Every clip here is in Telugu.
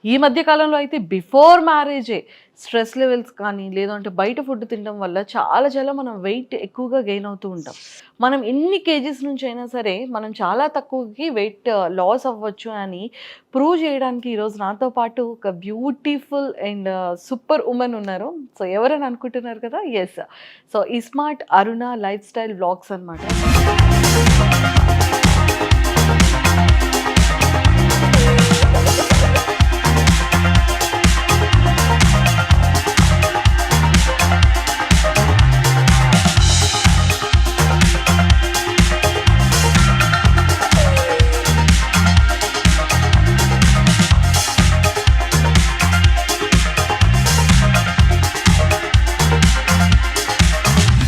ఈ మధ్య కాలంలో అయితే బిఫోర్ మ్యారేజే స్ట్రెస్ లెవెల్స్ కానీ లేదంటే బయట ఫుడ్ తినడం వల్ల చాలా చాలా మనం వెయిట్ ఎక్కువగా గెయిన్ అవుతూ ఉంటాం. మనం ఎన్ని కేజీస్ నుంచి అయినా సరే మనం చాలా తక్కువకి వెయిట్ లాస్ అవ్వచ్చు అని ప్రూవ్ చేయడానికి ఈరోజు నాతో పాటు ఒక బ్యూటిఫుల్ అండ్ సూపర్ ఉమెన్ ఉన్నారు. సో ఎవరని అనుకుంటున్నారు కదా, ఎస్, సో ఈ స్మార్ట్ అరుణ లైఫ్ స్టైల్ వ్లాగ్స్ అనమాట.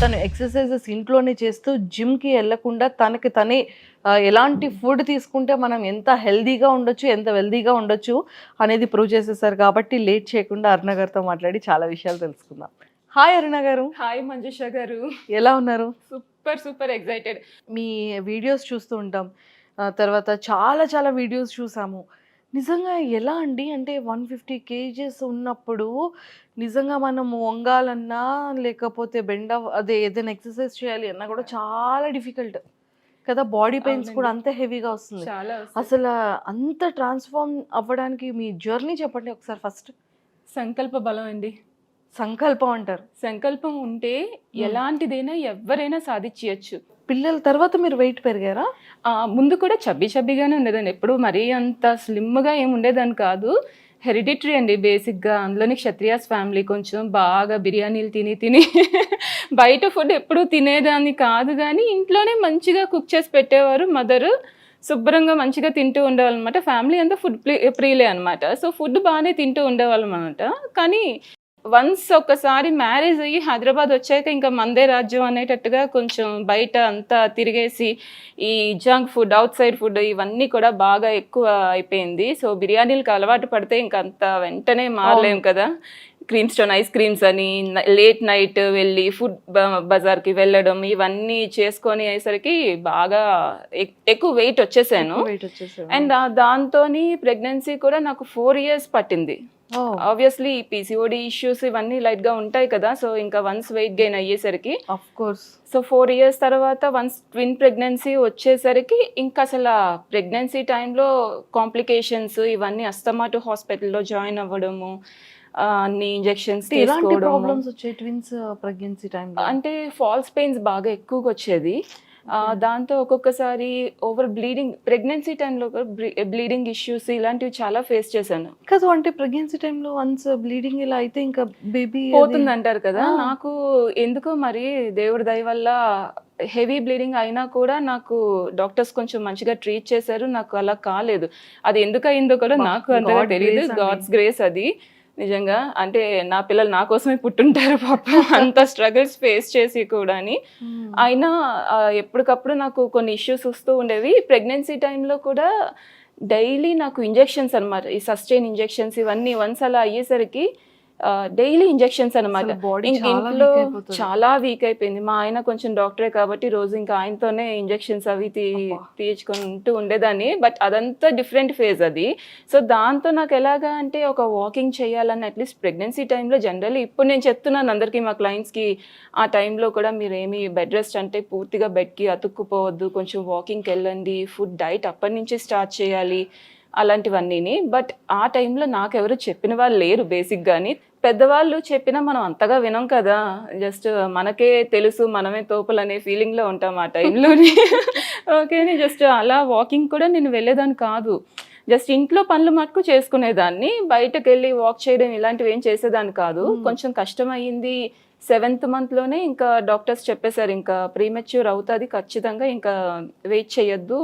తను ఎక్సర్సైజెస్ ఇంట్లోనే చేస్తూ జిమ్కి వెళ్ళకుండా తనకి తనే ఎలాంటి ఫుడ్ తీసుకుంటే మనం ఎంత హెల్దీగా ఉండొచ్చు, ఎంత వెల్దీగా ఉండొచ్చు అనేది ప్రూవ్ చేసేసారు. కాబట్టి లేట్ చేయకుండా అరుణ గారితో మాట్లాడి చాలా విషయాలు తెలుసుకుందాం. హాయ్ అరుణ గారు. హాయ్ మంజుష గారు. ఎలా ఉన్నారు? Super excited. మీ వీడియోస్ చూస్తూ ఉంటాం, తర్వాత చాలా చాలా వీడియోస్ చూసాము. నిజంగా ఎలా అండి, అంటే 150 కేజెస్ ఉన్నప్పుడు నిజంగా మనం వంగాలన్నా లేకపోతే అదే ఏదైనా ఎక్సర్సైజ్ చేయాలి అన్నా కూడా చాలా డిఫికల్ట్ కదా. బాడీ పెయిన్స్ కూడా అంత హెవీగా వస్తుంది. అసలు అంత ట్రాన్స్ఫార్మ్ అవ్వడానికి మీ జర్నీ చెప్పండి ఒకసారి. ఫస్ట్ సంకల్ప బలం అండి. సంకల్పం అంటారు. సంకల్పం ఉంటే ఎలాంటిదైనా ఎవరైనా సాధించవచ్చు. పిల్లల తర్వాత మీరు వెయిట్ పెరిగారా? ముందు కూడా చబ్బిగానే ఉండేదాన్ని. ఎప్పుడు మరీ అంత స్లిమ్గా ఏమి ఉండేదాన్ని కాదు. హెరిడిటరీ అండి బేసిక్గా. అందులోని క్షత్రియాస్ ఫ్యామిలీ, కొంచెం బాగా బిర్యానీలు తిని బయట ఫుడ్ ఎప్పుడూ తినేదాన్ని కాదు, కానీ ఇంట్లోనే మంచిగా కుక్ చేసి పెట్టేవారు మదరు. శుభ్రంగా మంచిగా తింటూ ఉండేవాళ్ళు అనమాట. ఫ్యామిలీ అంతా ఫుడ్ ప్రియులే అనమాట. సో ఫుడ్ బాగానే తింటూ ఉండేవాళ్ళం అనమాట. కానీ వన్స్ ఒకసారి మ్యారేజ్ అయ్యి హైదరాబాద్ వచ్చాక ఇంకా మందే రాజ్యం అనేటట్టుగా కొంచెం బయట అంతా తిరిగేసి ఈ junk food, out side food ఇవన్నీ కూడా బాగా ఎక్కువ అయిపోయింది. సో బిర్యానీలకు అలవాటు పడితే ఇంకా అంత వెంటనే మారలేం కదా. క్రీమ్ స్టోన్ ఐస్ క్రీమ్స్ అని లేట్ నైట్ వెళ్ళి ఫుడ్ బజార్కి వెళ్ళడం ఇవన్నీ చేసుకొని అయ్యేసరికి బాగా ఎక్కువ వెయిట్ వచ్చేసాను. అండ్ దాంతో ప్రెగ్నెన్సీ కూడా నాకు 4 years పట్టింది. ఆబ్వియస్లీ పీసీఓడి ఇష్యూస్ ఇవన్నీ లైట్ గా ఉంటాయి కదా. సో ఇంకా వన్స్ వెయిట్ గెయిన్ అయ్యేసరికి ఆఫ్ కోర్స్, సో 4 years తర్వాత వన్స్ ట్విన్ ప్రెగ్నెన్సీ వచ్చేసరికి ఇంకా అసలు ప్రెగ్నెన్సీ టైంలో కాంప్లికేషన్స్ ఇవన్నీ, అస్తమాటు హాస్పిటల్లో జాయిన్ అవ్వడము, అన్ని ఇంజెక్షన్స్ తీసుకోవడం. ట్విన్స్ ప్రెగ్నెన్సీ టైంలో అంటే ఫాల్స్ పెయిన్స్ బాగా ఎక్కువగా వచ్చేది. దాంతో ఒక్కొక్కసారి ఓవర్ బ్లీడింగ్, ప్రెగ్నెన్సీ టైంలో బ్లీడింగ్ ఇష్యూస్ ఇలాంటివి చాలా ఫేస్ చేశాను. కాదు, అంటే ప్రెగ్నెన్సీ టైంలో వన్స్ బ్లీడింగ్ ఇలా అయితే ఇంకా బేబీ పోతుంది అంటారు కదా. నాకు ఎందుకో మరి దేవుడి దయ వల్ల హెవీ బ్లీడింగ్ అయినా కూడా నాకు డాక్టర్స్ కొంచెం మంచిగా ట్రీట్ చేశారు. నాకు అలా కాలేదు. అది ఎందుకు అయిందో కూడా నాకు అంతగా తెలియదు. గాడ్స్ గ్రేస్ అది నిజంగా. అంటే నా పిల్లలు నా కోసమే పుట్టుంటారు పాపం, అంత స్ట్రగుల్స్ ఫేస్ చేసి కూడా. అయినా ఎప్పటికప్పుడు నాకు కొన్ని ఇష్యూస్ వస్తూ ఉండేవి. ప్రెగ్నెన్సీ టైంలో కూడా డైలీ నాకు ఇంజెక్షన్స్ అనమాట, ఈ సస్టైన్ ఇంజెక్షన్స్ ఇవన్నీ వన్స్ అలా అయ్యేసరికి డైలీ ఇంజెక్షన్స్ అనమాట. ఇంట్లో చాలా వీక్ అయిపోయింది. మా ఆయన కొంచెం డాక్టరే కాబట్టి రోజు ఇంకా ఆయనతోనే ఇంజెక్షన్స్ అవి తీయించుకుంటూ ఉండేదాన్ని. బట్ అదంతా డిఫరెంట్ ఫేజ్ అది. సో దాంతో నాకు ఎలాగా అంటే ఒక వాకింగ్ చేయాలని అట్లీస్ట్ ప్రెగ్నెన్సీ టైంలో జనరల్లీ ఇప్పుడు నేను చెప్తున్నాను అందరికీ మా క్లయింట్స్కి, ఆ టైంలో కూడా మీరు ఏమి బెడ్ రెస్ట్ అంటే పూర్తిగా బెడ్కి అతుక్కుపోవద్దు, కొంచెం వాకింగ్కి వెళ్ళండి, ఫుడ్ డైట్ అప్పటి నుంచి స్టార్ట్ చేయాలి అలాంటివన్నీ. బట్ ఆ టైంలో నాకెవరు చెప్పిన వాళ్ళు లేరు బేసిక్గాని. పెద్దవాళ్ళు చెప్పినా మనం అంతగా వినం కదా, జస్ట్ మనకే తెలుసు మనమే తోపులు అనే ఫీలింగ్లో ఉంటాం ఆ టైంలోని. ఓకేని జస్ట్ అలా వాకింగ్ కూడా నేను వెళ్ళేదాన్ని కాదు. జస్ట్ ఇంట్లో పనులు మటుకు చేసుకునేదాన్ని. బయటకు వెళ్ళి వాక్ చేయడం ఇలాంటివి ఏం చేసేదాన్ని కాదు. కొంచెం కష్టం అయ్యింది. 7th monthలోనే ఇంకా డాక్టర్స్ చెప్పేశారు ఇంకా ప్రీమెచ్యూర్ అవుతుంది ఖచ్చితంగా, ఇంకా వెయిట్ చేయొద్దు,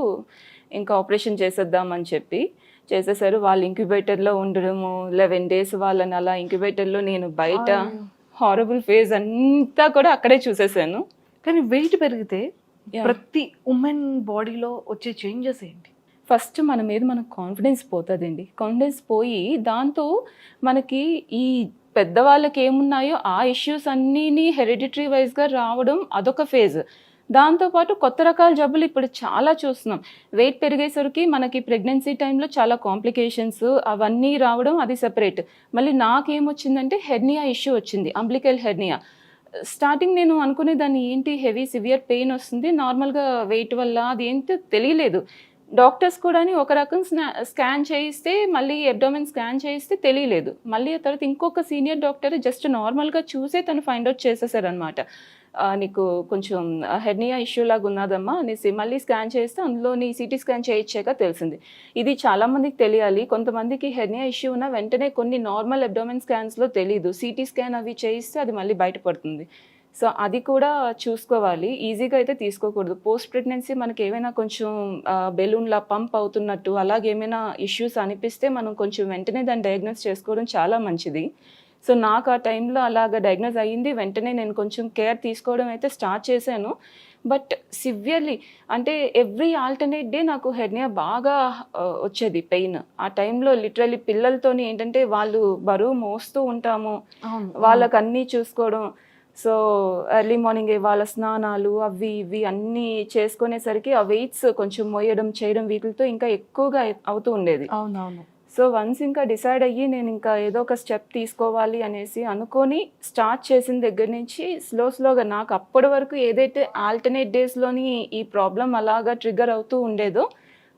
ఇంకా ఆపరేషన్ చేసేద్దామని చెప్పి చేసేసారు. వాళ్ళు ఇంక్యుబేటర్లో ఉండడము 11 days వాళ్ళని అలా ఇంక్యుబేటర్లో, నేను బయట హారబుల్ ఫేజ్ అంతా కూడా అక్కడే చూసేసాను. కానీ వెయిట్ పెరిగితే ప్రతి ఉమెన్ బాడీలో వచ్చే చేంజెస్ ఏంటి? ఫస్ట్ మన మీద మనకు కాన్ఫిడెన్స్ పోతుందండి. కాన్ఫిడెన్స్ పోయి దాంతో మనకి ఈ పెద్దవాళ్ళకి ఏమున్నాయో ఆ ఇష్యూస్ అన్నీ హెరిడిటరీ వైజ్గా రావడం అదొక ఫేజ్. దాంతోపాటు కొత్త రకాల జబ్బులు ఇప్పుడు చాలా చూస్తున్నాం. వెయిట్ పెరిగేసరికి మనకి ప్రెగ్నెన్సీ టైంలో చాలా కాంప్లికేషన్స్ అవన్నీ రావడం, అది సెపరేట్. మళ్ళీ నాకేమొచ్చిందంటే హెర్నియా ఇష్యూ వచ్చింది, అంబ్లికల్ హెర్నియా. స్టార్టింగ్ నేను అనుకునేదాన్ని ఏంటి హెవీ సివియర్ పెయిన్ వస్తుంది నార్మల్గా వెయిట్ వల్ల, అది ఏంటో తెలియలేదు. డాక్టర్స్ కూడా ఒక రకం స్కాన్ చేయిస్తే, మళ్ళీ అబ్డోమెన్ స్కాన్ చేయిస్తే తెలియలేదు. మళ్ళీ ఆ తర్వాత ఇంకొక సీనియర్ డాక్టర్ జస్ట్ నార్మల్గా చూసే తను ఫైండ్ అవుట్ చేసేసారనమాట. నీకు కొంచెం హెర్నియా ఇష్యూ లాగా ఉన్నదమ్మా అనేసి మళ్ళీ స్కాన్ చేస్తే అందులోని సిటీ స్కాన్ చేయించాక తెలిసింది. ఇది చాలామందికి తెలియాలి. కొంతమందికి హెర్నియా ఇష్యూ ఉన్న వెంటనే కొన్ని నార్మల్ అబ్డోమెన్ స్కాన్స్లో తెలీదు, సిటీ స్కాన్ అవి చేయిస్తే అది మళ్ళీ బయటపడుతుంది. సో అది కూడా చూసుకోవాలి. ఈజీగా అయితే తీసుకోకూడదు. పోస్ట్ ప్రెగ్నెన్సీ మనకి ఏమైనా కొంచెం బెలూన్లా పంప్ అవుతున్నట్టు అలాగేమైనా ఇష్యూస్ అనిపిస్తే మనం కొంచెం వెంటనే దాన్ని డయాగ్నోస్ చేసుకోవడం చాలా మంచిది. సో నాకు ఆ టైంలో అలాగ డయాగ్నోస్ అయ్యింది. వెంటనే నేను కొంచెం కేర్ తీసుకోవడం అయితే స్టార్ట్ చేశాను. బట్ సివియర్లీ అంటే ఎవ్రీ ఆల్టర్నేట్ డే నాకు హెర్నియా బాగా వచ్చేది పెయిన్. ఆ టైంలో లిటరలీ పిల్లలతోని ఏంటంటే వాళ్ళు బరువు మోస్తూ ఉంటాము, వాళ్ళకి అన్నీ చూసుకోవడం. సో ఎర్లీ మార్నింగ్ వాళ్ళ స్నానాలు అవి ఇవి అన్నీ చేసుకునేసరికి ఆ వెయిట్స్ కొంచెం మోయడం చేయడం వీటితో ఇంకా ఎక్కువగా అవుతూ ఉండేది. అవునవును. సో వన్స్ ఇంకా డిసైడ్ అయ్యి నేను ఇంకా ఏదో ఒక స్టెప్ తీసుకోవాలి అనేసి అనుకొని స్టార్ట్ చేసిన దగ్గర నుంచి స్లోగా నాకు అప్పటి వరకు ఏదైతే ఆల్టర్నేట్ డేస్లోని ఈ ప్రాబ్లం అలాగా ట్రిగ్గర్ అవుతూ ఉండేదో,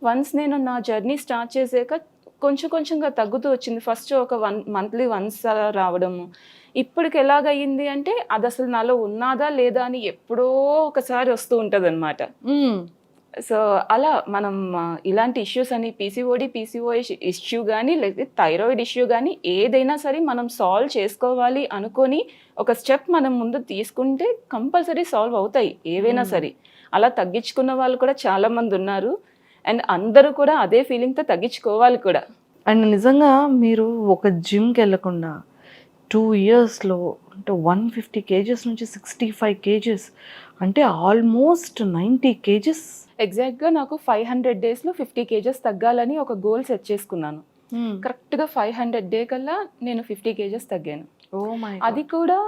వన్స్ నేను నా జర్నీ స్టార్ట్ చేసాక కొంచెంగా తగ్గుతూ వచ్చింది. ఫస్ట్ ఒక మంత్లీ వన్స్ అలా రావడము. ఇప్పటికి ఎలాగయ్యింది అంటే అది అసలు నాలో ఉన్నదా లేదా అని ఎప్పుడో ఒకసారి వస్తూ ఉంటుంది అనమాట. సో అలా మనం ఇలాంటి ఇష్యూస్ అని పీసీఓఎస్ ఇష్యూ కానీ లేదా థైరాయిడ్ ఇష్యూ కానీ ఏదైనా సరే మనం సాల్వ్ చేసుకోవాలి అనుకొని ఒక స్టెప్ మనం ముందు తీసుకుంటే కంపల్సరీ సాల్వ్ అవుతాయి ఏవైనా సరే. అలా తగ్గించుకున్న వాళ్ళు కూడా చాలామంది ఉన్నారు. అండ్ అందరూ కూడా అదే ఫీలింగ్తో తగ్గించుకోవాలి కూడా. అండ్ నిజంగా మీరు ఒక జిమ్కి వెళ్ళకుండా 2 yearsలో అంటే 150 kgs నుంచి 65 kgs అంటే ఆల్మోస్ట్ 90 kgs. ఎగ్జాక్ట్గా నాకు 500 daysలో 50 kgs తగ్గాలని ఒక గోల్ సెట్ చేసుకున్నాను. కరెక్ట్గా 500 day కల్లా నేను 50 kgs తగ్గాను. అది కూడా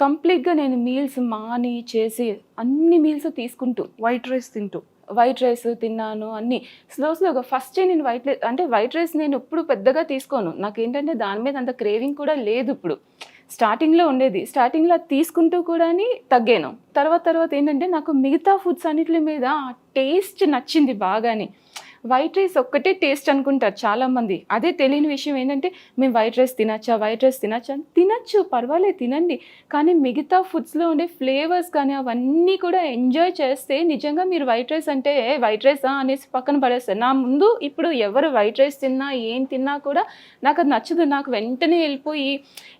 కంప్లీట్గా నేను మీల్స్ మాని చేసి అన్ని మీల్స్ తీసుకుంటూ వైట్ రైస్ తిన్నాను అన్నీ స్లోగా. ఫస్ట్ నేను వైట్ రైస్ నేను ఇప్పుడు పెద్దగా తీసుకోను. నాకేంటంటే దాని మీద అంత క్రేవింగ్ కూడా లేదు. ఇప్పుడు స్టార్టింగ్లో ఉండేది, స్టార్టింగ్లో తీసుకుంటూ కూడా తగ్గాను. తర్వాత ఏంటంటే నాకు మిగతా ఫుడ్స్ అన్నిటి మీద టేస్ట్ నచ్చింది బాగాని. వైట్ రైస్ ఒక్కటే టేస్ట్ అనుకుంటారు చాలామంది. అదే తెలియని విషయం ఏంటంటే మేము వైట్ రైస్ తినచ్చా తినచ్చు, పర్వాలేదు తినండి. కానీ మిగతా ఫుడ్స్లో ఉండే ఫ్లేవర్స్ కానీ అవన్నీ కూడా ఎంజాయ్ చేస్తే నిజంగా మీరు వైట్ రైస్ అంటే వైట్ రైసా అనేసి పక్కన పడేస్తారు. నా ముందు ఇప్పుడు ఎవరు వైట్ రైస్ తిన్నా ఏం తిన్నా కూడా నాకు అది నచ్చదు. నాకు వెంటనే వెళ్ళిపోయి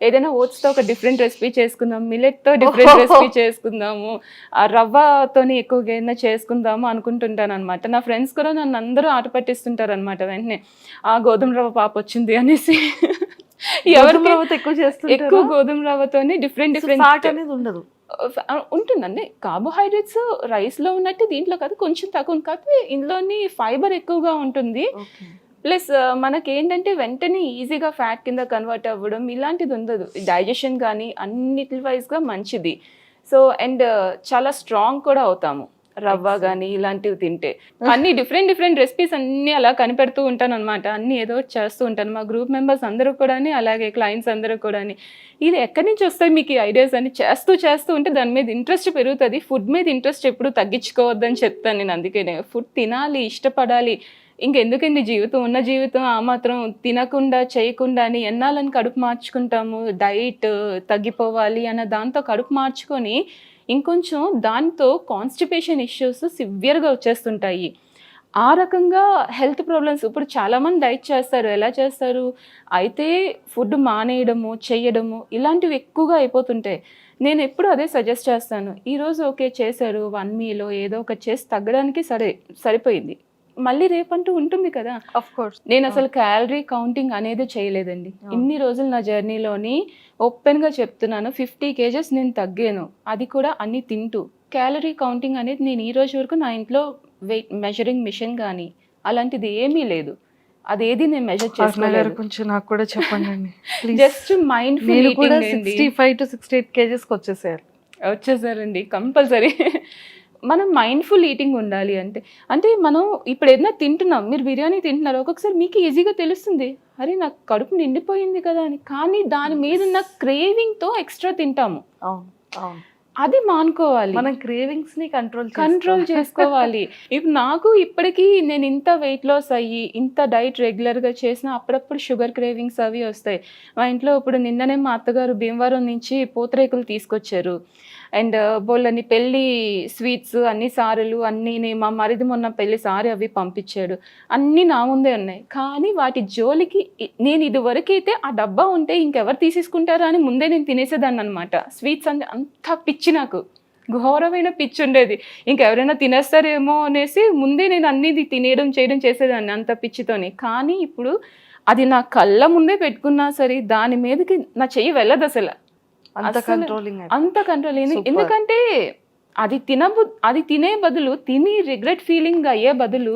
ఏదైనా ఓట్స్తో ఒక డిఫరెంట్ రెసిపీ చేసుకుందాం, మిల్లెట్తో డిఫరెంట్ రెసిపీ చేసుకుందాము, ఆ రవ్వతోని ఎక్కువగా ఏదైనా చేసుకుందాము అనుకుంటుంటాను అనమాట. నా ఫ్రెండ్స్ కూడా నన్ను అందరూ ఆట పట్టిస్తుంటారు అనమాట. వెంటనే ఆ గోధుమ రవ్వ పాప వచ్చింది అనేసి. ఎక్కువ గోధుమ రవ్వతోని డిఫరెంట్ ఉంటుందండి. కార్బోహైడ్రేట్స్ రైస్లో ఉన్నట్టు దీంట్లో కాదు, కొంచెం తక్కువ. కాకపోతే ఇందులోని ఫైబర్ ఎక్కువగా ఉంటుంది. ప్లస్ మనకేంటంటే వెంటనే ఈజీగా ఫ్యాట్ కింద కన్వర్ట్ అవ్వడం ఇలాంటిది ఉండదు. డైజెషన్ కానీ అన్నిటి వైజ్గా మంచిది. సో అండ్ చాలా స్ట్రాంగ్ కూడా అవుతాము రవ్వ కానీ ఇలాంటివి తింటే. అన్ని డిఫరెంట్ రెసిపీస్ అన్నీ అలా కనిపెడుతూ ఉంటాను అనమాట. అన్నీ ఏదో చేస్తూ ఉంటాను. మా గ్రూప్ మెంబర్స్ అందరూ కూడా అలాగే క్లయింట్స్ అందరూ కూడా ఇది ఎక్కడి నుంచి వస్తాయి మీకు ఐడియాస్ అని చేస్తూ ఉంటే దాని మీద ఇంట్రెస్ట్ పెరుగుతుంది. ఫుడ్ మీద ఇంట్రెస్ట్ ఎప్పుడు తగ్గించుకోవద్దని చెప్తాను నేను. అందుకనే ఫుడ్ తినాలి, ఇష్టపడాలి. ఇంకెందుకండి ఉన్న జీవితం ఆ మాత్రం తినకుండా చేయకుండా అని ఎన్నాలని కడుపు మార్చుకుంటాము. డైట్ తగ్గిపోవాలి అన్న దాంతో కడుపు మార్చుకొని ఇంకొంచెం దాంతో కాన్స్టిపేషన్ ఇష్యూస్ సివియర్గా వచ్చేస్తుంటాయి. ఆ రకంగా హెల్త్ ప్రాబ్లమ్స్ ఇప్పుడు చాలామంది డైట్ చేస్తారు. ఎలా చేస్తారు అయితే ఫుడ్ మానేయడము చేయడము ఇలాంటివి ఎక్కువగా అయిపోతుంటాయి. నేను ఎప్పుడు అదే సజెస్ట్ చేస్తాను. ఈరోజు ఓకే చేశారు 1 meal ఏదో ఒకటి చేసి తగ్గడానికి సరిపోయింది. మళ్ళీ రేపంటూ ఉంటుంది కదా. నేను అసలు క్యాలరీ కౌంటింగ్ అనేది చేయలేదండి ఇన్ని రోజులు నా జర్నీలోని. ఓపెన్గా చెప్తున్నాను, 50 kgs నేను తగ్గాను. అది కూడా అన్ని తింటూ. క్యాలరీ కౌంటింగ్ అనేది నేను ఈ రోజు వరకు నా ఇంట్లో వెయిట్ మెజరింగ్ మిషన్ కానీ అలాంటిది ఏమీ లేదు. అదేది నేను మెజర్ చేసుకోలేదు. కొంచెం నాకు కూడా చెప్పండి. Just mindful 65 to 68 kgs వచ్చేసారండి కంపల్సరీ. మనం మైండ్ఫుల్ ఈటింగ్ ఉండాలి అంటే. అంటే మనం ఇప్పుడు ఏదైనా తింటున్నాం, మీరు బిర్యానీ తింటున్నారు, ఒక్కొక్కసారి మీకు ఈజీగా తెలుస్తుంది, అరే నాకు కడుపు నిండిపోయింది కదా అని. కానీ దాని మీద ఉన్న క్రేవింగ్తో ఎక్స్ట్రా తింటాము. అవును అవును, అది మానుకోవాలి, మనం క్రేవింగ్స్ ని కంట్రోల్ చేసుకోవాలి. ఇప్పుడు నాకు ఇప్పటికీ నేను ఇంత వెయిట్ లాస్ అయ్యి ఇంత డైట్ రెగ్యులర్గా చేసిన అప్పుడప్పుడు షుగర్ క్రేవింగ్స్ అవి వస్తాయి. మా ఇంట్లో ఇప్పుడు నిన్ననే మా అత్తగారు భీమవరం నుంచి పూతరేకులు తీసుకొచ్చారు, అండ్ బోళ్ళని పెళ్ళి స్వీట్స్ అన్ని సారెలు అన్నీ, మా మరిది మొన్న పెళ్లి సారీ అవి పంపించాడు, అన్నీ నా ముందే ఉన్నాయి. కానీ వాటి జోలికి నేను ఇదివరకైతే ఆ డబ్బా ఉంటే ఇంకెవరు తీసేసుకుంటారా అని ముందే నేను తినేసేదాన్ని అనమాట. స్వీట్స్ అంటే అంత పిచ్చి, నాకు ఘోరమైన పిచ్చి ఉండేది. ఇంకెవరైనా తినేస్తారేమో అనేసి ముందే నేను అన్ని తినేయడం చేయడం చేసేదాన్ని అంత పిచ్చితోని. కానీ ఇప్పుడు అది నా కళ్ళ ముందే పెట్టుకున్నా సరే దాని మీదకి నా చెయ్యి వెళ్ళదు అసలు. అంత కంట్రోల్. ఎందుకంటే అది తినే బదులు, తిని రిగ్రెట్ ఫీలింగ్ అయ్యే బదులు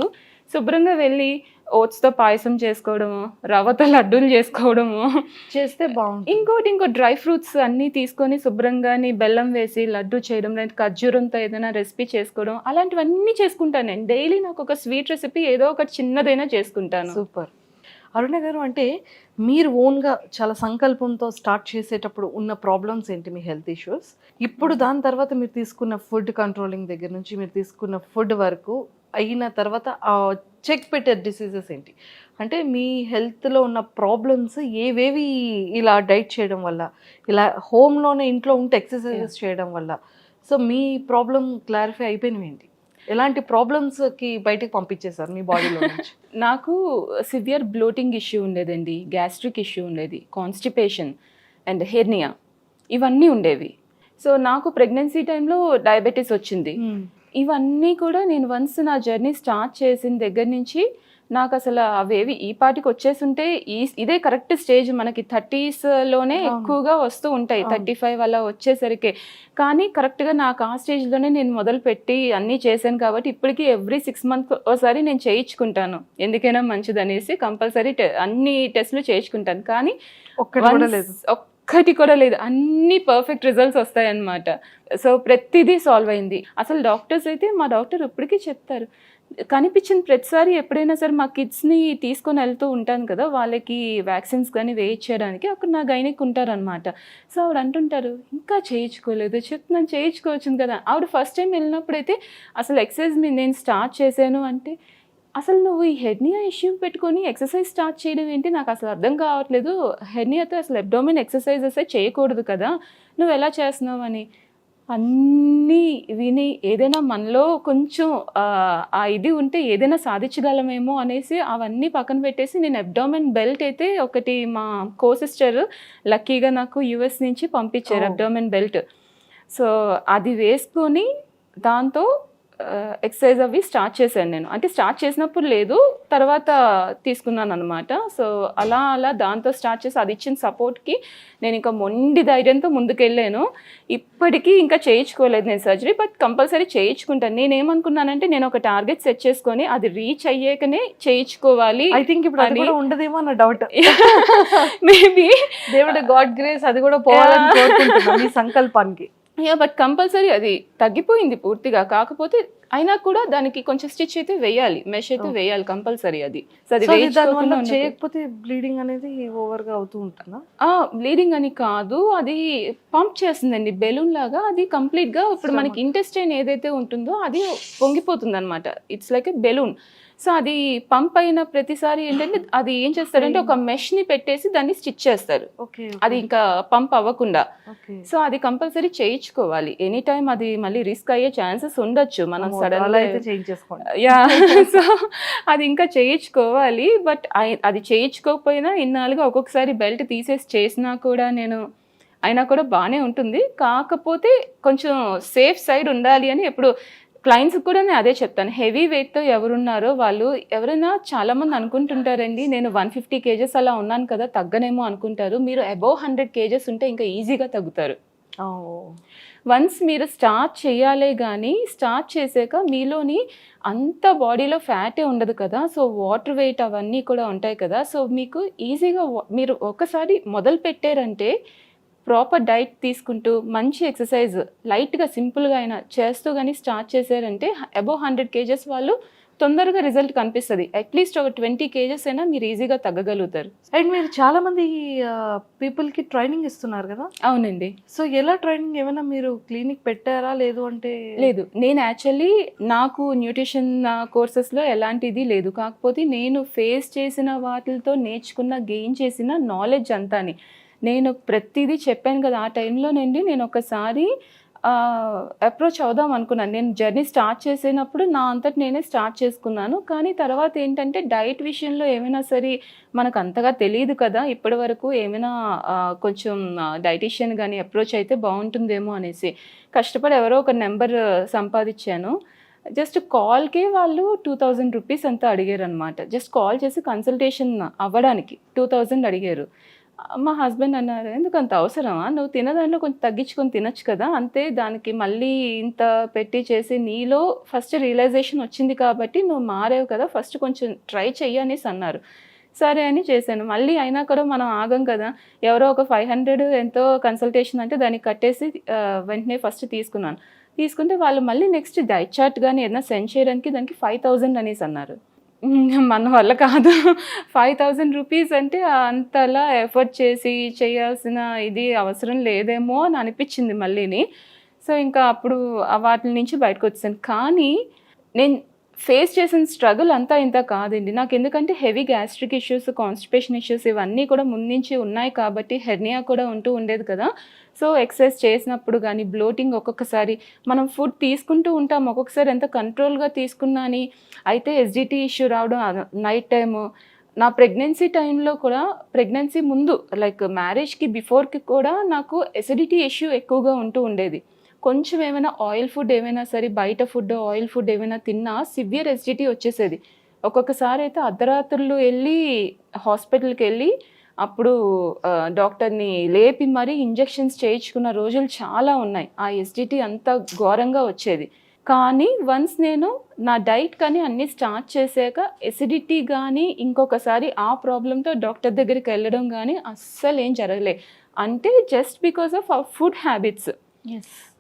శుభ్రంగా వెళ్ళి ఓట్స్తో పాయసం చేసుకోవడము, రవ్వతో లడ్డూలు చేసుకోవడము చేస్తే బాగుంటుంది. ఇంకో డ్రై ఫ్రూట్స్ అన్నీ తీసుకొని శుభ్రంగా బెల్లం వేసి లడ్డు చేయడం, లేదా ఖర్జూరంతో ఏదైనా రెసిపీ చేసుకోవడం, అలాంటివన్నీ చేసుకుంటాను నేను. డైలీ నాకు ఒక స్వీట్ రెసిపీ ఏదో ఒక చిన్నదైనా చేసుకుంటాను. సూపర్. అరుణ గారు, అంటే మీరు ఓన్గా చాలా సంకల్పంతో స్టార్ట్ చేసేటప్పుడు ఉన్న ప్రాబ్లమ్స్ ఏంటి, మీ హెల్త్ ఇష్యూస్? ఇప్పుడు దాని తర్వాత మీరు తీసుకున్న ఫుడ్ కంట్రోలింగ్ దగ్గర నుంచి మీరు తీసుకున్న ఫుడ్ వరకు అయిన తర్వాత చెక్ పెట్టే డిసీజెస్ ఏంటి? అంటే మీ హెల్త్లో ఉన్న ప్రాబ్లమ్స్ ఏవేవి ఇలా డైట్ చేయడం వల్ల, ఇలా హోమ్లోనే ఇంట్లో ఉంటే ఎక్సర్సైజెస్ చేయడం వల్ల, సో మీ ప్రాబ్లం క్లారిఫై అయిపోయినవి ఏంటి? ఎలాంటి ప్రాబ్లమ్స్కి బయటకు పంపించేశారు మీ బాడీలో నుంచి? నాకు సివియర్ బ్లోటింగ్ ఇష్యూ ఉండేదండి, గ్యాస్ట్రిక్ ఇష్యూ ఉండేది, కాన్స్టిపేషన్ అండ్ హెర్నియా ఇవన్నీ ఉండేవి. సో నాకు ప్రెగ్నెన్సీ టైంలో డయాబెటీస్ వచ్చింది. ఇవన్నీ కూడా నేను వన్స్ నా జర్నీ స్టార్ట్ చేసిన దగ్గర నుంచి నాకు అసలు అవేవి ఈ పాటికి వచ్చేస్తుంటే ఇదే కరెక్ట్ స్టేజ్, మనకి 30sలోనే ఎక్కువగా వస్తూ ఉంటాయి, 35 అలా వచ్చేసరికి. కానీ కరెక్ట్గా నాకు ఆ స్టేజ్లోనే నేను మొదలుపెట్టి అన్నీ చేశాను కాబట్టి ఇప్పటికీ ఎవ్రీ 6 months ఒకసారి నేను చేయించుకుంటాను, ఎందుకైనా మంచిది అనేసి కంపల్సరీ అన్ని టెస్టులు చేయించుకుంటాను. కానీ ఒక్కటి కూడా లేదు, అన్ని పర్ఫెక్ట్ రిజల్ట్స్ వస్తాయి అన్నమాట. సో ప్రతిదీ సాల్వ్ అయింది. అసలు డాక్టర్స్ అయితే, మా డాక్టర్ ఇప్పటికీ చెప్తారు, కనిపించిన ప్రతిసారి ఎప్పుడైనా సరే మా కిడ్స్ని తీసుకొని వెళ్తూ ఉంటాను కదా, వాళ్ళకి వ్యాక్సిన్స్ కానీ వేయించడానికి అక్కడ నా గైనిక్ ఉంటారనమాట. సో ఆవిడ అంటుంటారు, ఇంకా చేయించుకోలేదు, చెప్తున్నాను చేయించుకోవచ్చు కదా. ఆవిడ ఫస్ట్ టైం వెళ్ళినప్పుడైతే అసలు ఎక్సర్సైజ్ నేను స్టార్ట్ చేశాను అంటే, అసలు నువ్వు ఈ హెర్నియా ఇష్యూ పెట్టుకొని ఎక్సర్సైజ్ స్టార్ట్ చేయడం ఏంటి, నాకు అసలు అర్థం కావట్లేదు, హెర్నియాతో అసలు అబ్డోమెన్ ఎక్సర్సైజెస్ చేయకూడదు కదా, నువ్వు ఎలా చేస్తున్నావు అని. అన్నీ విని ఏదైనా మనలో కొంచెం ఆ ఇది ఉంటే ఏదైనా సాధించగలమేమో అనేసి అవన్నీ పక్కన పెట్టేసి నేను అబ్డోమెన్ బెల్ట్ అయితే ఒకటి మా కో సిస్టర్ లక్కీగా నాకు యుఎస్ నుంచి పంపించారు అబ్డోమెన్ బెల్ట్. సో అది వేసుకొని దాంతో ఎక్సర్సైజ్ అవి స్టార్ట్ చేశాను నేను. అంటే స్టార్ట్ చేసినప్పుడు లేదు, తర్వాత తీసుకున్నాను అనమాట. సో అలా దాంతో స్టార్ట్ చేసి అది ఇచ్చిన సపోర్ట్కి నేను ఇంకా మొండి ధైర్యంతో ముందుకెళ్ళాను. ఇప్పటికీ ఇంకా చేయించుకోలేదు నేను సర్జరీ, బట్ కంపల్సరీ చేయించుకుంటాను. నేనేమనుకున్నానంటే నేను ఒక టార్గెట్ సెట్ చేసుకొని అది రీచ్ అయ్యాకనే చేయించుకోవాలి. ఐ థింక్ ఇప్పుడు అది కూడా ఉండదేమో అన్న డౌట్. మేబీ దేవుడి గాడ్ గ్రేస్ అది కూడా పోవాలని కోరుకుంటున్నాను మీ సంకల్పానికి. బట్ కంపల్సరీ అది తగ్గిపోయింది పూర్తిగా. కాకపోతే అయినా కూడా దానికి కొంచెం స్టిచ్ అయితే వేయాలి, మెష్ అయితే వేయాలి కంపల్సరీ. అది చేయకపోతే బ్లీడింగ్ అనేది ఓవర్ గా అవుతూ ఉంటుందా? బ్లీడింగ్ అని కాదు, అది పంప్ చేస్తుందండి బెలూన్ లాగా. అది కంప్లీట్ గా ఇప్పుడు మనకి ఇంటెస్టైన్ ఏదైతే ఉంటుందో అది పొంగిపోతుంది అనమాట. It's like a balloon. So అది పంప్ అయిన ప్రతిసారి ఏంటంటే అది ఏం చేస్తారంటే ఒక మెష్ ని పెట్టేసి దాన్ని స్టిచ్ చేస్తారు, అది ఇంకా పంప్ అవ్వకుండా. సో అది కంపల్సరీ చేయించుకోవాలి. ఎనీ టైం అది మళ్ళీ రిస్క్ అయ్యే ఛాన్సెస్ ఉండొచ్చు, మనం సడన్ గా యా. సో అది ఇంకా చేయించుకోవాలి. బట్ అది చేయించుకోకపోయినా ఇన్నాళ్ళుగా ఒక్కొక్కసారి బెల్ట్ తీసేసి చేసినా కూడా నేను అయినా కూడా బాగానే ఉంటుంది. కాకపోతే కొంచెం సేఫ్ సైడ్ ఉండాలి అని ఎప్పుడు క్లయింట్స్కి కూడా నేను అదే చెప్తాను. హెవీ వెయిట్తో ఎవరున్నారో వాళ్ళు, ఎవరైనా చాలామంది అనుకుంటుంటారండి నేను 150 kgs అలా ఉన్నాను కదా తగ్గనేమో అనుకుంటారు. మీరు అబోవ్ 100 kgs ఉంటే ఇంకా ఈజీగా తగ్గుతారు. వన్స్ మీరు స్టార్ట్ చేయాలే కానీ స్టార్ట్ చేసాక మీలోని అంత బాడీలో ఫ్యాటే ఉండదు కదా, సో వాటర్ వెయిట్ అవన్నీ కూడా ఉంటాయి కదా. సో మీకు ఈజీగా మీరు ఒకసారి మొదలు పెట్టారంటే ప్రాపర్ డైట్ తీసుకుంటూ మంచి ఎక్సర్సైజ్ లైట్గా సింపుల్గా అయినా చేస్తూ కానీ స్టార్ట్ చేశారంటే అబోవ్ 100 kgs వాళ్ళు తొందరగా రిజల్ట్ కనిపిస్తుంది. అట్లీస్ట్ ఒక 20 kgs అయినా మీరు ఈజీగా తగ్గగలుగుతారు. అండ్ మీరు చాలా మంది పీపుల్ కి ట్రైనింగ్ ఇస్తున్నారు కదా? అవునండి. సో ఎలా ట్రైనింగ్, ఏమైనా మీరు క్లినిక్ పెట్టారా? లేదు అంటే లేదు, నేను యాక్చువల్లీ నాకు న్యూట్రిషన్ కోర్సెస్లో ఎలాంటిది లేదు. కాకపోతే నేను ఫేస్ చేసిన వాటితో నేర్చుకున్న గెయిన్ చేసిన నాలెడ్జ్ అంతాని నేను ప్రతిదీ చెప్పాను కదా. ఆ టైంలో నుండి నేను ఒకసారి అప్రోచ్ అవుదాం అనుకున్నాను. నేను జర్నీ స్టార్ట్ చేసినప్పుడు నా అంతటి నేనే స్టార్ట్ చేసుకున్నాను. కానీ తర్వాత ఏంటంటే డైట్ విషయంలో ఏమైనా సరే మనకు అంతగా తెలియదు కదా ఇప్పటి వరకు. ఏమైనా కొంచెం డైటీషియన్ కానీ అప్రోచ్ అయితే బాగుంటుందేమో అనేసి కష్టపడి ఎవరో ఒక నెంబర్ సంపాదించాను. జస్ట్ కాల్కే వాళ్ళు 2000 రూపీస్ అంతా అడిగారు అనమాట. జస్ట్ కాల్ చేసి కన్సల్టేషన్ అవ్వడానికి 2000 అడిగారు. మా హస్బెండ్ అన్నారు, ఎందుకు అంత అవసరమా, నువ్వు తినదాంట్లో కొంచెం తగ్గించుకొని తినొచ్చు కదా, అంతే, దానికి మళ్ళీ ఇంత పెట్టి చేసి నీలో ఫస్ట్ రియలైజేషన్ వచ్చింది కాబట్టి నువ్వు మారేవు కదా, ఫస్ట్ కొంచెం ట్రై చెయ్యి అనేసి అన్నారు. సరే అని చేశాను. మళ్ళీ అయినా కూడా మనం ఆగం కదా, ఎవరో ఒక 500 ఎంతో కన్సల్టేషన్ అంటే దానికి కట్టేసి వెంటనే ఫస్ట్ తీసుకుంటే వాళ్ళు మళ్ళీ నెక్స్ట్ డైట్ చార్ట్ కానీ ఏదైనా సెండ్ చేయడానికి దానికి 5000 అనేసి అన్నారు. మన వల్ల కాదు, 5000 రూపీస్ అంటే అంతలా ఎఫర్ట్ చేసి చేయాల్సిన ఇది అవసరం లేదేమో అని అనిపించింది మళ్ళీని. సో ఇంకా అప్పుడు వాటి నుంచి బయటకు వచ్చాను. కానీ నేను ఫేస్ చేసిన స్ట్రగుల్ అంతా ఇంత కాదండి నాకు. ఎందుకంటే heavy gastric issues, constipation issues ఇవన్నీ కూడా ముందు నుంచి ఉన్నాయి కాబట్టి హెర్నియా కూడా ఉంటూ ఉండేది కదా. సో ఎక్సర్సైజ్ చేసినప్పుడు కానీ బ్లోటింగ్, ఒక్కొక్కసారి మనం ఫుడ్ తీసుకుంటూ ఉంటాం, ఒక్కొక్కసారి ఎంత కంట్రోల్గా తీసుకున్నా అని అయితే ఎస్జిటి ఇష్యూ రావడం నైట్ టైము. నా ప్రెగ్నెన్సీ టైంలో కూడా, ప్రెగ్నెన్సీ ముందు లైక్ మ్యారేజ్కి బిఫోర్కి కూడా నాకు ఎసిడిటీ ఇష్యూ ఎక్కువగా ఉంటూ ఉండేది. కొంచెం ఏమైనా ఆయిల్ ఫుడ్ ఏమైనా సరే, బయట ఫుడ్ ఆయిల్ ఫుడ్ ఏమైనా తిన్నా సివియర్ ఎసిడిటీ వచ్చేసేది. ఒక్కొక్కసారి అయితే అర్ధరాత్రులు వెళ్ళి హాస్పిటల్కి వెళ్ళి అప్పుడు డాక్టర్ని లేపి మరీ ఇంజెక్షన్స్ చేయించుకున్న రోజులు చాలా ఉన్నాయి. ఆ ఎసిడిటీ అంత ఘోరంగా వచ్చేది. కానీ వన్స్ నేను నా డైట్ కానీ అన్నీ స్టార్ట్ చేశాక ఎసిడిటీ కానీ ఇంకొకసారి ఆ ప్రాబ్లంతో డాక్టర్ దగ్గరికి వెళ్ళడం కానీ అస్సలు ఏం జరగలే. అంటే just because of our food habits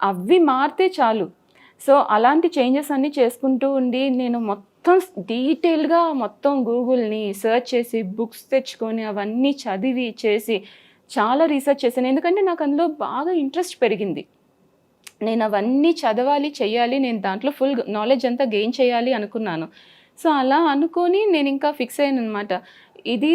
అవి మారితే చాలు. సో అలాంటి చేంజెస్ అన్నీ చేసుకుంటూ ఉండి నేను మొత్తం డీటెయిల్గా మొత్తం గూగుల్ని సెర్చ్ చేసి బుక్స్ తెచ్చుకొని అవన్నీ చదివి చేసి చాలా రీసెర్చ్ చేశాను. ఎందుకంటే నాకు అందులో బాగా ఇంట్రెస్ట్ పెరిగింది. నేను అవన్నీ చదవాలి, చెయ్యాలి, నేను దాంట్లో ఫుల్ నాలెడ్జ్ అంతా గెయిన్ చేయాలి అనుకున్నాను. సో అలా అనుకొని నేను ఇంకా ఫిక్స్ అయ్యాను అనమాట. ఇది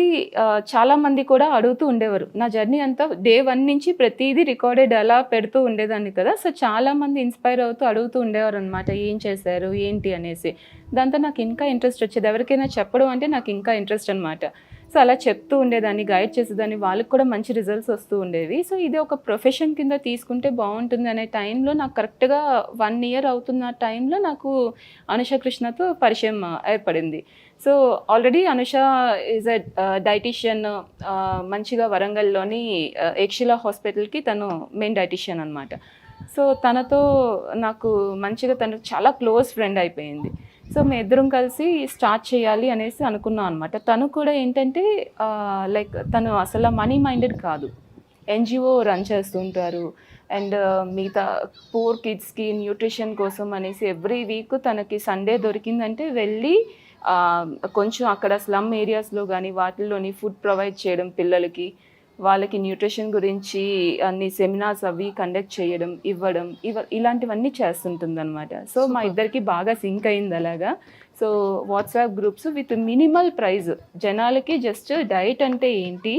చాలామంది కూడా అడుగుతూ ఉండేవారు. నా జర్నీ అంతా డే 1 నుంచి ప్రతిదీ రికార్డెడ్ అలా పెడుతూ ఉండేదాన్ని కదా. సో చాలామంది ఇన్స్పైర్ అవుతూ అడుగుతూ ఉండేవారు అనమాట, ఏం చేశారు ఏంటి అనేసి. దాంతో నాకు ఇంకా ఇంట్రెస్ట్ వచ్చేది. ఎవరికైనా చెప్పడం అంటే నాకు ఇంకా ఇంట్రెస్ట్ అనమాట. సో అలా చెప్తూ ఉండేదాన్ని, గైడ్ చేసేదాన్ని, వాళ్ళకి కూడా మంచి రిజల్ట్స్ వస్తూ ఉండేవి. సో ఇది ఒక ప్రొఫెషన్ కింద తీసుకుంటే బాగుంటుంది అనే టైంలో నాకు కరెక్ట్గా 1 year అవుతున్న టైంలో నాకు అనుష కృష్ణతో పరిచయం ఏర్పడింది. So already Anusha is a dietitian, మంచిగా వరంగల్లోని ఏక్షిలా హాస్పిటల్కి తను మెయిన్ డైటీషియన్ అనమాట. సో తనతో నాకు మంచిగా, తను చాలా క్లోజ్ ఫ్రెండ్ అయిపోయింది. సో మేము ఇద్దరం కలిసి స్టార్ట్ చేయాలి అనేసి అనుకున్నాం అనమాట. తను కూడా ఏంటంటే లైక్ తను అసలు మనీ మైండెడ్ కాదు, ఎన్జిఓ రన్ చేస్తుంటారు. అండ్ మిగతా పూర్ కిడ్స్కి న్యూట్రిషన్ కోసం అనేసి ఎవ్రీ వీక్ తనకి సండే దొరికిందంటే వెళ్ళి కొంచెం అక్కడ స్లమ్ ఏరియాస్లో కానీ వాటిల్లోని ఫుడ్ ప్రొవైడ్ చేయడం, పిల్లలకి వాళ్ళకి న్యూట్రిషన్ గురించి అన్ని సెమినార్స్ అవి కండక్ట్ చేయడం, ఇలాంటివన్నీ చేస్తుంటుంది అనమాట. సో మా ఇద్దరికి బాగా సింక్ అయింది అలాగా. So WhatsApp groups with minimal price, జనాలకి జస్ట్ డైట్ అంటే ఏంటి,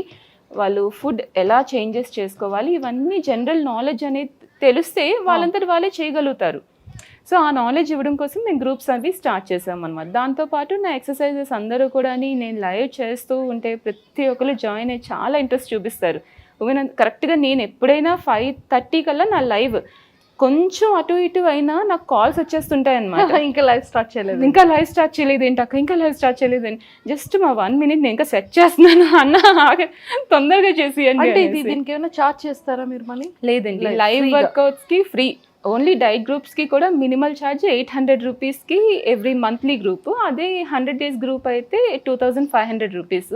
వాళ్ళు ఫుడ్ ఎలా చేంజెస్ చేసుకోవాలి, ఇవన్నీ జనరల్ నాలెడ్జ్ అనేది తెలిస్తే వాళ్ళంతటి వాళ్ళే చేయగలుగుతారు. సో ఆ నాలెడ్జ్ ఇవ్వడం కోసం మేము గ్రూప్స్ అవి స్టార్ట్ చేసామన్నమాట. దాంతోపాటు నా ఎక్సర్సైజెస్ అందరూ కూడా నేను లైవ్ చేస్తూ ఉంటే ప్రతి ఒక్కరు జాయిన్ అయ్యి చాలా ఇంట్రెస్ట్ చూపిస్తారు. కరెక్ట్గా నేను ఎప్పుడైనా 5:30 కల్లా నా లైవ్ కొంచెం అటు ఇటు అయినా నాకు కాల్స్ వచ్చేస్తుంటాయి అనమాట. ఇంకా లైవ్ స్టార్ట్ చేయలేదు ఏంటక్క, ఇంకా లైవ్ స్టార్ట్ చేయలేదని. జస్ట్ మా 1 minute నేను ఇంకా సెట్ చేస్తున్నాను అన్న, తొందరగా చేసి. అంటే దీనికి ఏమైనా చార్జ్ చేస్తారా మీరు మనీ? లేదండి, లైవ్ వర్కౌట్స్కి ఫ్రీ. ఓన్లీ డైట్ గ్రూప్స్కి కూడా మినిమల్ ఛార్జ్ 800 రూపీస్కి ఎవ్రీ మంత్లీ గ్రూప్. అదే 100 days గ్రూప్ అయితే 2500 రూపీస్.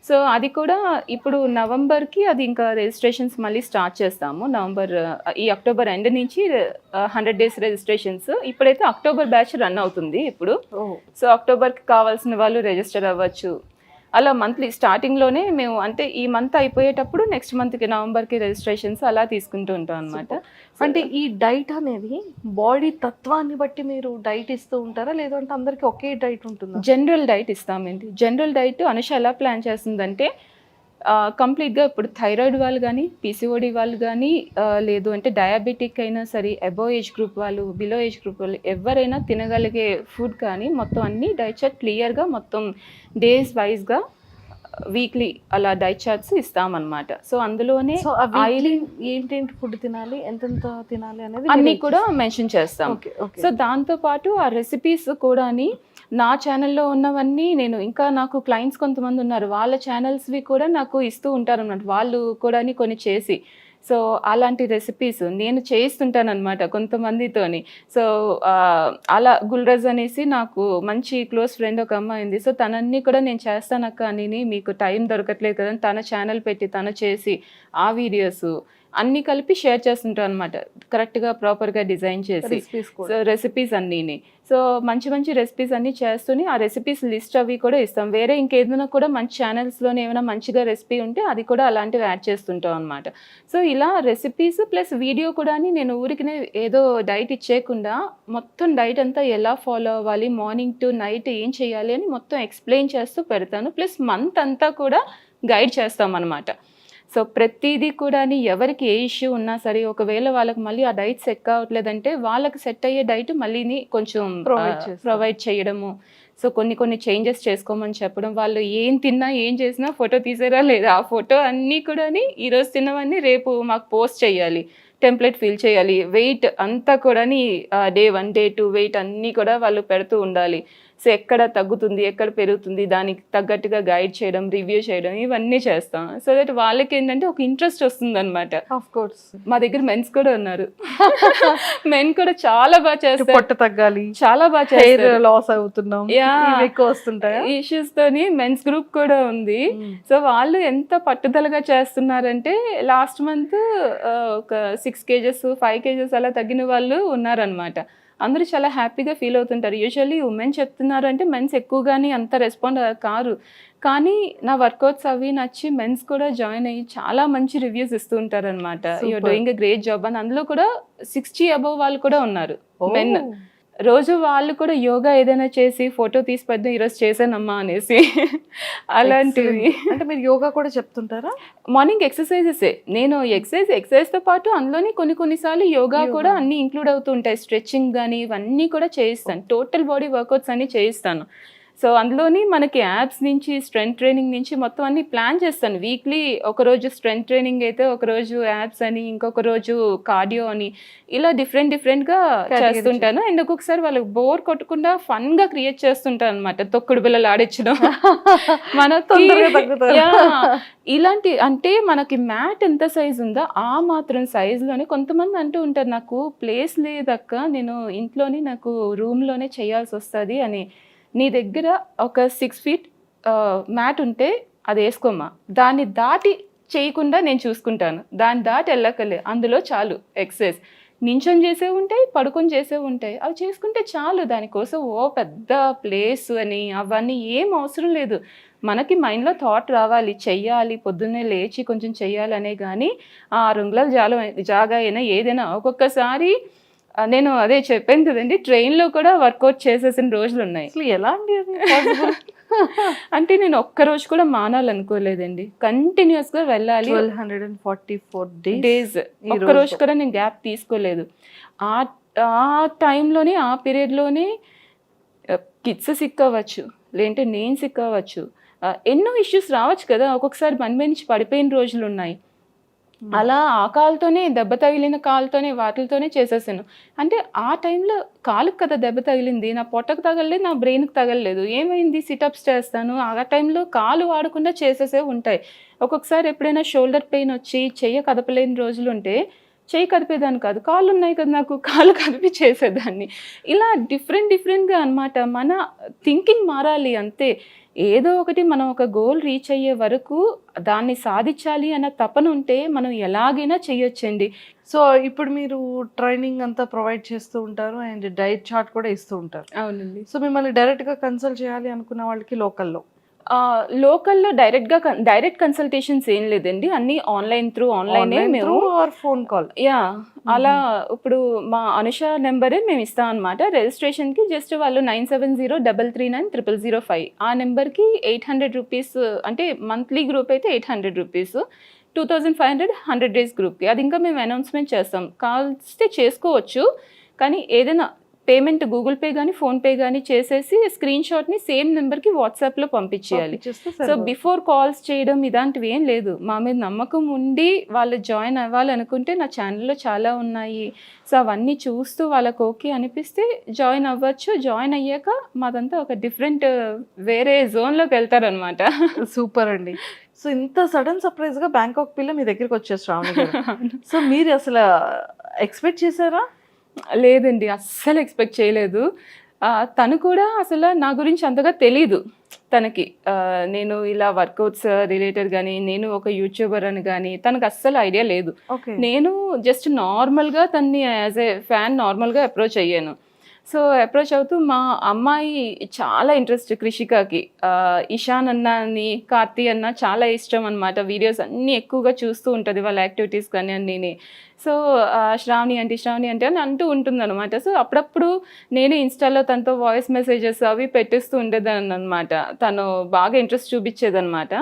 సో అది కూడా ఇప్పుడు నవంబర్కి అది ఇంకా రిజిస్ట్రేషన్స్ మళ్ళీ స్టార్ట్ చేస్తాము. ఈ అక్టోబర్ ఎండ్ నుంచి 100 days రిజిస్ట్రేషన్స్. ఇప్పుడైతే అక్టోబర్ బ్యాచ్ రన్ అవుతుంది ఇప్పుడు. సో అక్టోబర్కి కావాల్సిన వాళ్ళు రిజిస్టర్ అవ్వచ్చు. అలా మంత్లీ స్టార్టింగ్లోనే మేము అంటే ఈ మంత్ అయిపోయేటప్పుడు నెక్స్ట్ మంత్కి నవంబర్కి రిజిస్ట్రేషన్స్ అలా తీసుకుంటూ ఉంటాం అనమాట. అంటే ఈ డైట్ అనేది బాడీ తత్వాన్ని బట్టి మీరు డైట్ ఇస్తూ ఉంటారా, లేదంటే అందరికి ఒకే డైట్ ఉంటుందా? జనరల్ డైట్ ఇస్తామండి. జనరల్ డైట్ అనుష ఎలా ప్లాన్ చేస్తుందంటే కంప్లీట్గా ఇప్పుడు థైరాయిడ్ వాళ్ళు కానీ, పీసీఓడి వాళ్ళు కానీ, లేదు అంటే డయాబెటిక్ అయినా సరే, అబోవ్ ఏజ్ గ్రూప్ వాళ్ళు, బిలో ఏజ్ గ్రూప్ వాళ్ళు ఎవరైనా తినగలిగే ఫుడ్ కానీ మొత్తం అన్ని డైట్ చార్ట్ క్లియర్గా మొత్తం డేస్ వైజ్గా వీక్లీ అలా డైట్ చార్ట్స్ ఇస్తామన్నమాట. సో అందులోనే ఏంటేంటి ఫుడ్ తినాలి, ఎంతెంత తినాలి అనేది అన్నీ కూడా మెన్షన్ చేస్తాం. సో దాంతోపాటు ఆ రెసిపీస్ కూడా నా ఛానల్లో ఉన్నవన్నీ నేను ఇంకా నాకు క్లయింట్స్ కొంతమంది ఉన్నారు, వాళ్ళ ఛానల్స్వి కూడా నాకు ఇస్తూ ఉంటారు అన్నమాట. వాళ్ళు కూడా కొన్ని చేసి సో అలాంటి రెసిపీస్ నేను చేయిస్తుంటాను అనమాట కొంతమందితోని. సో అలా గుల్రజ్ అనేసి నాకు మంచి క్లోజ్ ఫ్రెండ్ ఒక అమ్మాయి ఉంది. సో తనన్నీ కూడా నేను చేస్తానక్క అని, మీకు టైం దొరకట్లేదు కదా తన ఛానల్ పెట్టి తను చేసి ఆ వీడియోస్ అన్నీ కలిపి షేర్ చేస్తుంటాను అనమాట, కరెక్ట్గా ప్రాపర్గా డిజైన్ చేసి. సో రెసిపీస్ అన్నీని సో మంచి మంచి రెసిపీస్ అన్నీ చేస్తూనే ఆ రెసిపీస్ లిస్ట్ అవి కూడా ఇస్తాం. వేరే ఇంకేదైనా కూడా మంచి ఛానల్స్లోనే ఏమైనా మంచిగా రెసిపీ ఉంటే అది కూడా అలాంటివి యాడ్ చేస్తుంటాం అనమాట. సో ఇలా రెసిపీస్ ప్లస్ వీడియో కూడా నేను ఊరికినే ఏదో డైట్ ఇచ్చేయకుండా మొత్తం డైట్ అంతా ఎలా ఫాలో అవ్వాలి, మార్నింగ్ టు నైట్ ఏం చేయాలి అని మొత్తం ఎక్స్ప్లెయిన్ చేస్తూ పెడతాను. ప్లస్ మంత్ అంతా కూడా గైడ్ చేస్తాం అనమాట. సో ప్రతిదీ కూడా ఎవరికి ఏ ఇష్యూ ఉన్నా సరే, ఒకవేళ వాళ్ళకి మళ్ళీ ఆ డైట్ సెట్ కావట్లేదంటే వాళ్ళకి సెట్ అయ్యే డైట్ మళ్ళీ కొంచెం ప్రొవైడ్ చేయడము. సో కొన్ని చేంజెస్ చేసుకోమని చెప్పడం, వాళ్ళు ఏం తిన్నా ఏం చేసినా ఫోటో తీసారా లేదా, ఆ ఫోటో అన్నీ కూడా ఈరోజు తిన్నవన్నీ రేపు మాకు పోస్ట్ చేయాలి, టెంప్లెట్ ఫిల్ చేయాలి, వెయిట్ అంతా కూడా డే 1 డే 2 వెయిట్ అన్నీ కూడా వాళ్ళు పెడుతూ ఉండాలి. సో ఎక్కడ తగ్గుతుంది ఎక్కడ పెరుగుతుంది దానికి తగ్గట్టుగా గైడ్ చేయడం, రివ్యూ చేయడం ఇవన్నీ చేస్తాం. సో దట్ వాళ్ళకి ఏంటంటే ఒక ఇంట్రెస్ట్ వస్తుంది అనమాట. ఆఫ్ కోర్స్ మా దగ్గర మెన్స్ కూడా ఉన్నారు. మెన్ కూడా చాలా బాగా చేస్తారు, పొట్ట తగ్గాలి, చాలా బాగా చేస్తారు, లాస్ అవుతున్నాం, ఎక్కువ వస్తుంటాయి ఇష్యూస్ తోని మెన్స్ గ్రూప్ కూడా ఉంది. సో వాళ్ళు ఎంత పట్టుదలగా చేస్తున్నారంటే లాస్ట్ మంత్ ఒక 6 kgs 5 kgs అలా తగ్గిన వాళ్ళు ఉన్నారనమాట. అందరూ చాలా హ్యాపీగా ఫీల్ అవుతుంటారు. యూజువల్లీ ఉమెన్ చెప్తున్నారు అంటే మెన్స్ ఎక్కువగానే అంత రెస్పాండ్ కారు, కానీ నా వర్కౌట్స్ అవి నచ్చి మెన్స్ కూడా జాయిన్ అయ్యి చాలా మంచి రివ్యూస్ ఇస్తూ ఉంటారు అనమాట. You're doing a great job అని. అందులో కూడా 60 above వాళ్ళు కూడా ఉన్నారు మెన్. రోజు వాళ్ళు కూడా యోగా ఏదైనా చేసి ఫోటో తీసి పెద్ద ఈరోజు చేశానమ్మా అనేసి అలాంటివి. అంటే మీరు యోగా కూడా చెప్తుంటారా? మార్నింగ్ ఎక్సర్సైజెసే. నేను ఎక్సర్సైజ్తో పాటు అందులోని కొన్నిసార్లు యోగా కూడా అన్ని ఇంక్లూడ్ అవుతూ ఉంటాయి. స్ట్రెచ్చింగ్ కానీ ఇవన్నీ కూడా చేయిస్తాను, టోటల్ బాడీ వర్కౌట్స్ అన్ని చేయిస్తాను. సో అందులోని మనకి యాప్స్ నుంచి స్ట్రెంగ్త్ ట్రైనింగ్ నుంచి మొత్తం అన్ని ప్లాన్ చేస్తాను. వీక్లీ ఒకరోజు స్ట్రెంగ్త్ ట్రైనింగ్ అయితే ఒకరోజు యాప్స్ అని, ఇంకొక రోజు కార్డియో అని, ఇలా డిఫరెంట్గా చేస్తుంటాను. అండ్ ఒక్కొక్కసారి వాళ్ళకి బోర్ కొట్టకుండా ఫన్గా క్రియేట్ చేస్తుంటాను అనమాట. తొక్కుడు బిళ్ళలు ఆడించడం మనకి ఇలాంటి, అంటే మనకి మ్యాట్ ఎంత సైజ్ ఉందో ఆ మాత్రం సైజులోనే. కొంతమంది అంటూ ఉంటారు నాకు ప్లేస్ లేదక్క, నేను ఇంట్లోని నాకు రూమ్లోనే చేయాల్సి వస్తుంది అని. నీ దగ్గర ఒక 6 feet మ్యాట్ ఉంటే అది వేసుకోమ్మా, దాన్ని దాటి చేయకుండా నేను చూసుకుంటాను, దాన్ని దాటి వెళ్ళకలే, అందులో చాలు ఎక్సర్సైజ్. నించొని చేసే ఉంటాయి, పడుకొని చేసే ఉంటాయి, అవి చేసుకుంటే చాలు. దానికోసం పెద్ద ప్లేస్ అని అవన్నీ ఏం అవసరం లేదు. మనకి మైండ్లో థాట్ రావాలి, చెయ్యాలి, పొద్దున్నే లేచి కొంచెం చెయ్యాలనే. కానీ 6 అంగుళాల జాగా అయినా ఏదైనా. ఒక్కొక్కసారి నేను అదే చెప్పాను కదండి, ట్రైన్లో కూడా వర్కౌట్ చేసేసిన రోజులు ఉన్నాయి. అసలు ఎలా అండి అంటే నేను ఒక్కరోజు కూడా మానాలనుకోలేదండి, కంటిన్యూస్గా వెళ్ళాలి. 1244 days ఒక్కరోజు కూడా నేను గ్యాప్ తీసుకోలేదు. ఆ టైంలోనే ఆ పీరియడ్లోనే కిడ్స్ సిక్ అవ్వచ్చు, లేదంటే నేను సిక్ అవ్వచ్చు, ఎన్నో ఇష్యూస్ రావచ్చు కదా. ఒక్కొక్కసారి మన మీద నుంచి పడిపోయిన రోజులు ఉన్నాయి. అలా ఆ కాలుతోనే దెబ్బ తగిలిన కాలుతోనే వాటితోనే చేసేసాను. అంటే ఆ టైంలో కాలుకు కదా దెబ్బ తగిలింది, నా పొట్టకు తగలలేదు, నా బ్రెయిన్కి తగలలేదు. ఏమైంది, సిటప్స్ చేస్తాను, ఆ టైంలో కాలు వాడకుండా చేసేసే ఉంటాయి. ఒక్కొక్కసారి ఎప్పుడైనా షోల్డర్ పెయిన్ వచ్చి చెయ్య కదపలేని రోజులు ఉంటే చేయి కదిపేదాన్ని కాదు, కాళ్ళు ఉన్నాయి కదా నాకు, కాళ్ళు కదిపి చేసేదాన్ని. ఇలా డిఫరెంట్గా అనమాట. మన థింకింగ్ మారాలి అంతే. ఏదో ఒకటి మనం ఒక గోల్ రీచ్ అయ్యే వరకు దాన్ని సాధించాలి అన్న తపన ఉంటే మనం ఎలాగైనా చెయ్యొచ్చండి. సో ఇప్పుడు మీరు ట్రైనింగ్ అంతా ప్రొవైడ్ చేస్తూ ఉంటారు అండ్ డైట్ చార్ట్ కూడా ఇస్తూ ఉంటారు. అవునండి. సో మిమ్మల్ని డైరెక్ట్గా కన్సల్ట్ చేయాలి అనుకున్న వాళ్ళకి లోకల్లో డైరెక్ట్ కన్సల్టేషన్స్ ఏం లేదండి, అన్ని ఆన్లైనే మేము ఫోన్ కాల్. యా అలా ఇప్పుడు మా అనుష నెంబరే మేము ఇస్తాం అనమాట. రిజిస్ట్రేషన్కి జస్ట్ వాళ్ళు 9703390005 ఆ నెంబర్కి 800 రూపీస్, అంటే మంత్లీ గ్రూప్ అయితే 800 రూపీస్, 2500 100 days గ్రూప్కి. అది ఇంకా మేము అనౌన్స్మెంట్ చేస్తాం, కాల్స్తే చేసుకోవచ్చు. కానీ ఏదైనా పేమెంట్ గూగుల్ పే కానీ ఫోన్పే కానీ చేసేసి స్క్రీన్ షాట్ని సేమ్ నెంబర్కి వాట్సాప్లో పంపించేయాలి. సో బిఫోర్ కాల్స్ చేయడం ఇలాంటివి ఏం లేదు. మా మీద నమ్మకం ఉండి వాళ్ళు జాయిన్ అవ్వాలనుకుంటే నా ఛానల్లో చాలా ఉన్నాయి. సో అవన్నీ చూస్తూ వాళ్ళకి ఓకే అనిపిస్తే జాయిన్ అవ్వచ్చు. జాయిన్ అయ్యాక మాదంతా ఒక డిఫరెంట్ వేరే జోన్లోకి వెళ్తారనమాట. సూపర్ అండి. సో ఇంత సడన్ సర్ప్రైజ్గా బ్యాంకాక్ పిల్ల మీ దగ్గరికి వచ్చేసి శ్రావణి గారు. సో మీరు అసలు ఎక్స్పెక్ట్ చేశారా? లేదండి, అస్సలు ఎక్స్పెక్ట్ చేయలేదు. తను కూడా అసలు నా గురించి అంతగా తెలీదు తనకి. నేను ఇలా వర్కౌట్స్ రిలేటెడ్ కానీ, నేను ఒక యూట్యూబర్ అని కానీ తనకు అస్సలు ఐడియా లేదు. నేను జస్ట్ నార్మల్గా తన్ని యాజ్ ఏ ఫ్యాన్ నార్మల్గా అప్రోచ్ అయ్యాను. సో అప్రోచ్ అవుతూ మా అమ్మాయి చాలా ఇంట్రెస్ట్ కృషికకి, ఇషాన్ అన్న అని కార్తీ అన్న చాలా ఇష్టం అనమాట. వీడియోస్ అన్నీ ఎక్కువగా చూస్తూ ఉంటుంది, వాళ్ళ యాక్టివిటీస్ కానీ అన్నీ. సో శ్రావణి అంటే అని అంటూ ఉంటుంది అనమాట. సో అప్పుడప్పుడు నేను ఇన్స్టాలో తనతో వాయిస్ మెసేజెస్ అవి పెట్టిస్తూ ఉండేదాన్ని అనమాట. తను బాగా ఇంట్రెస్ట్ చూపించేదనమాట.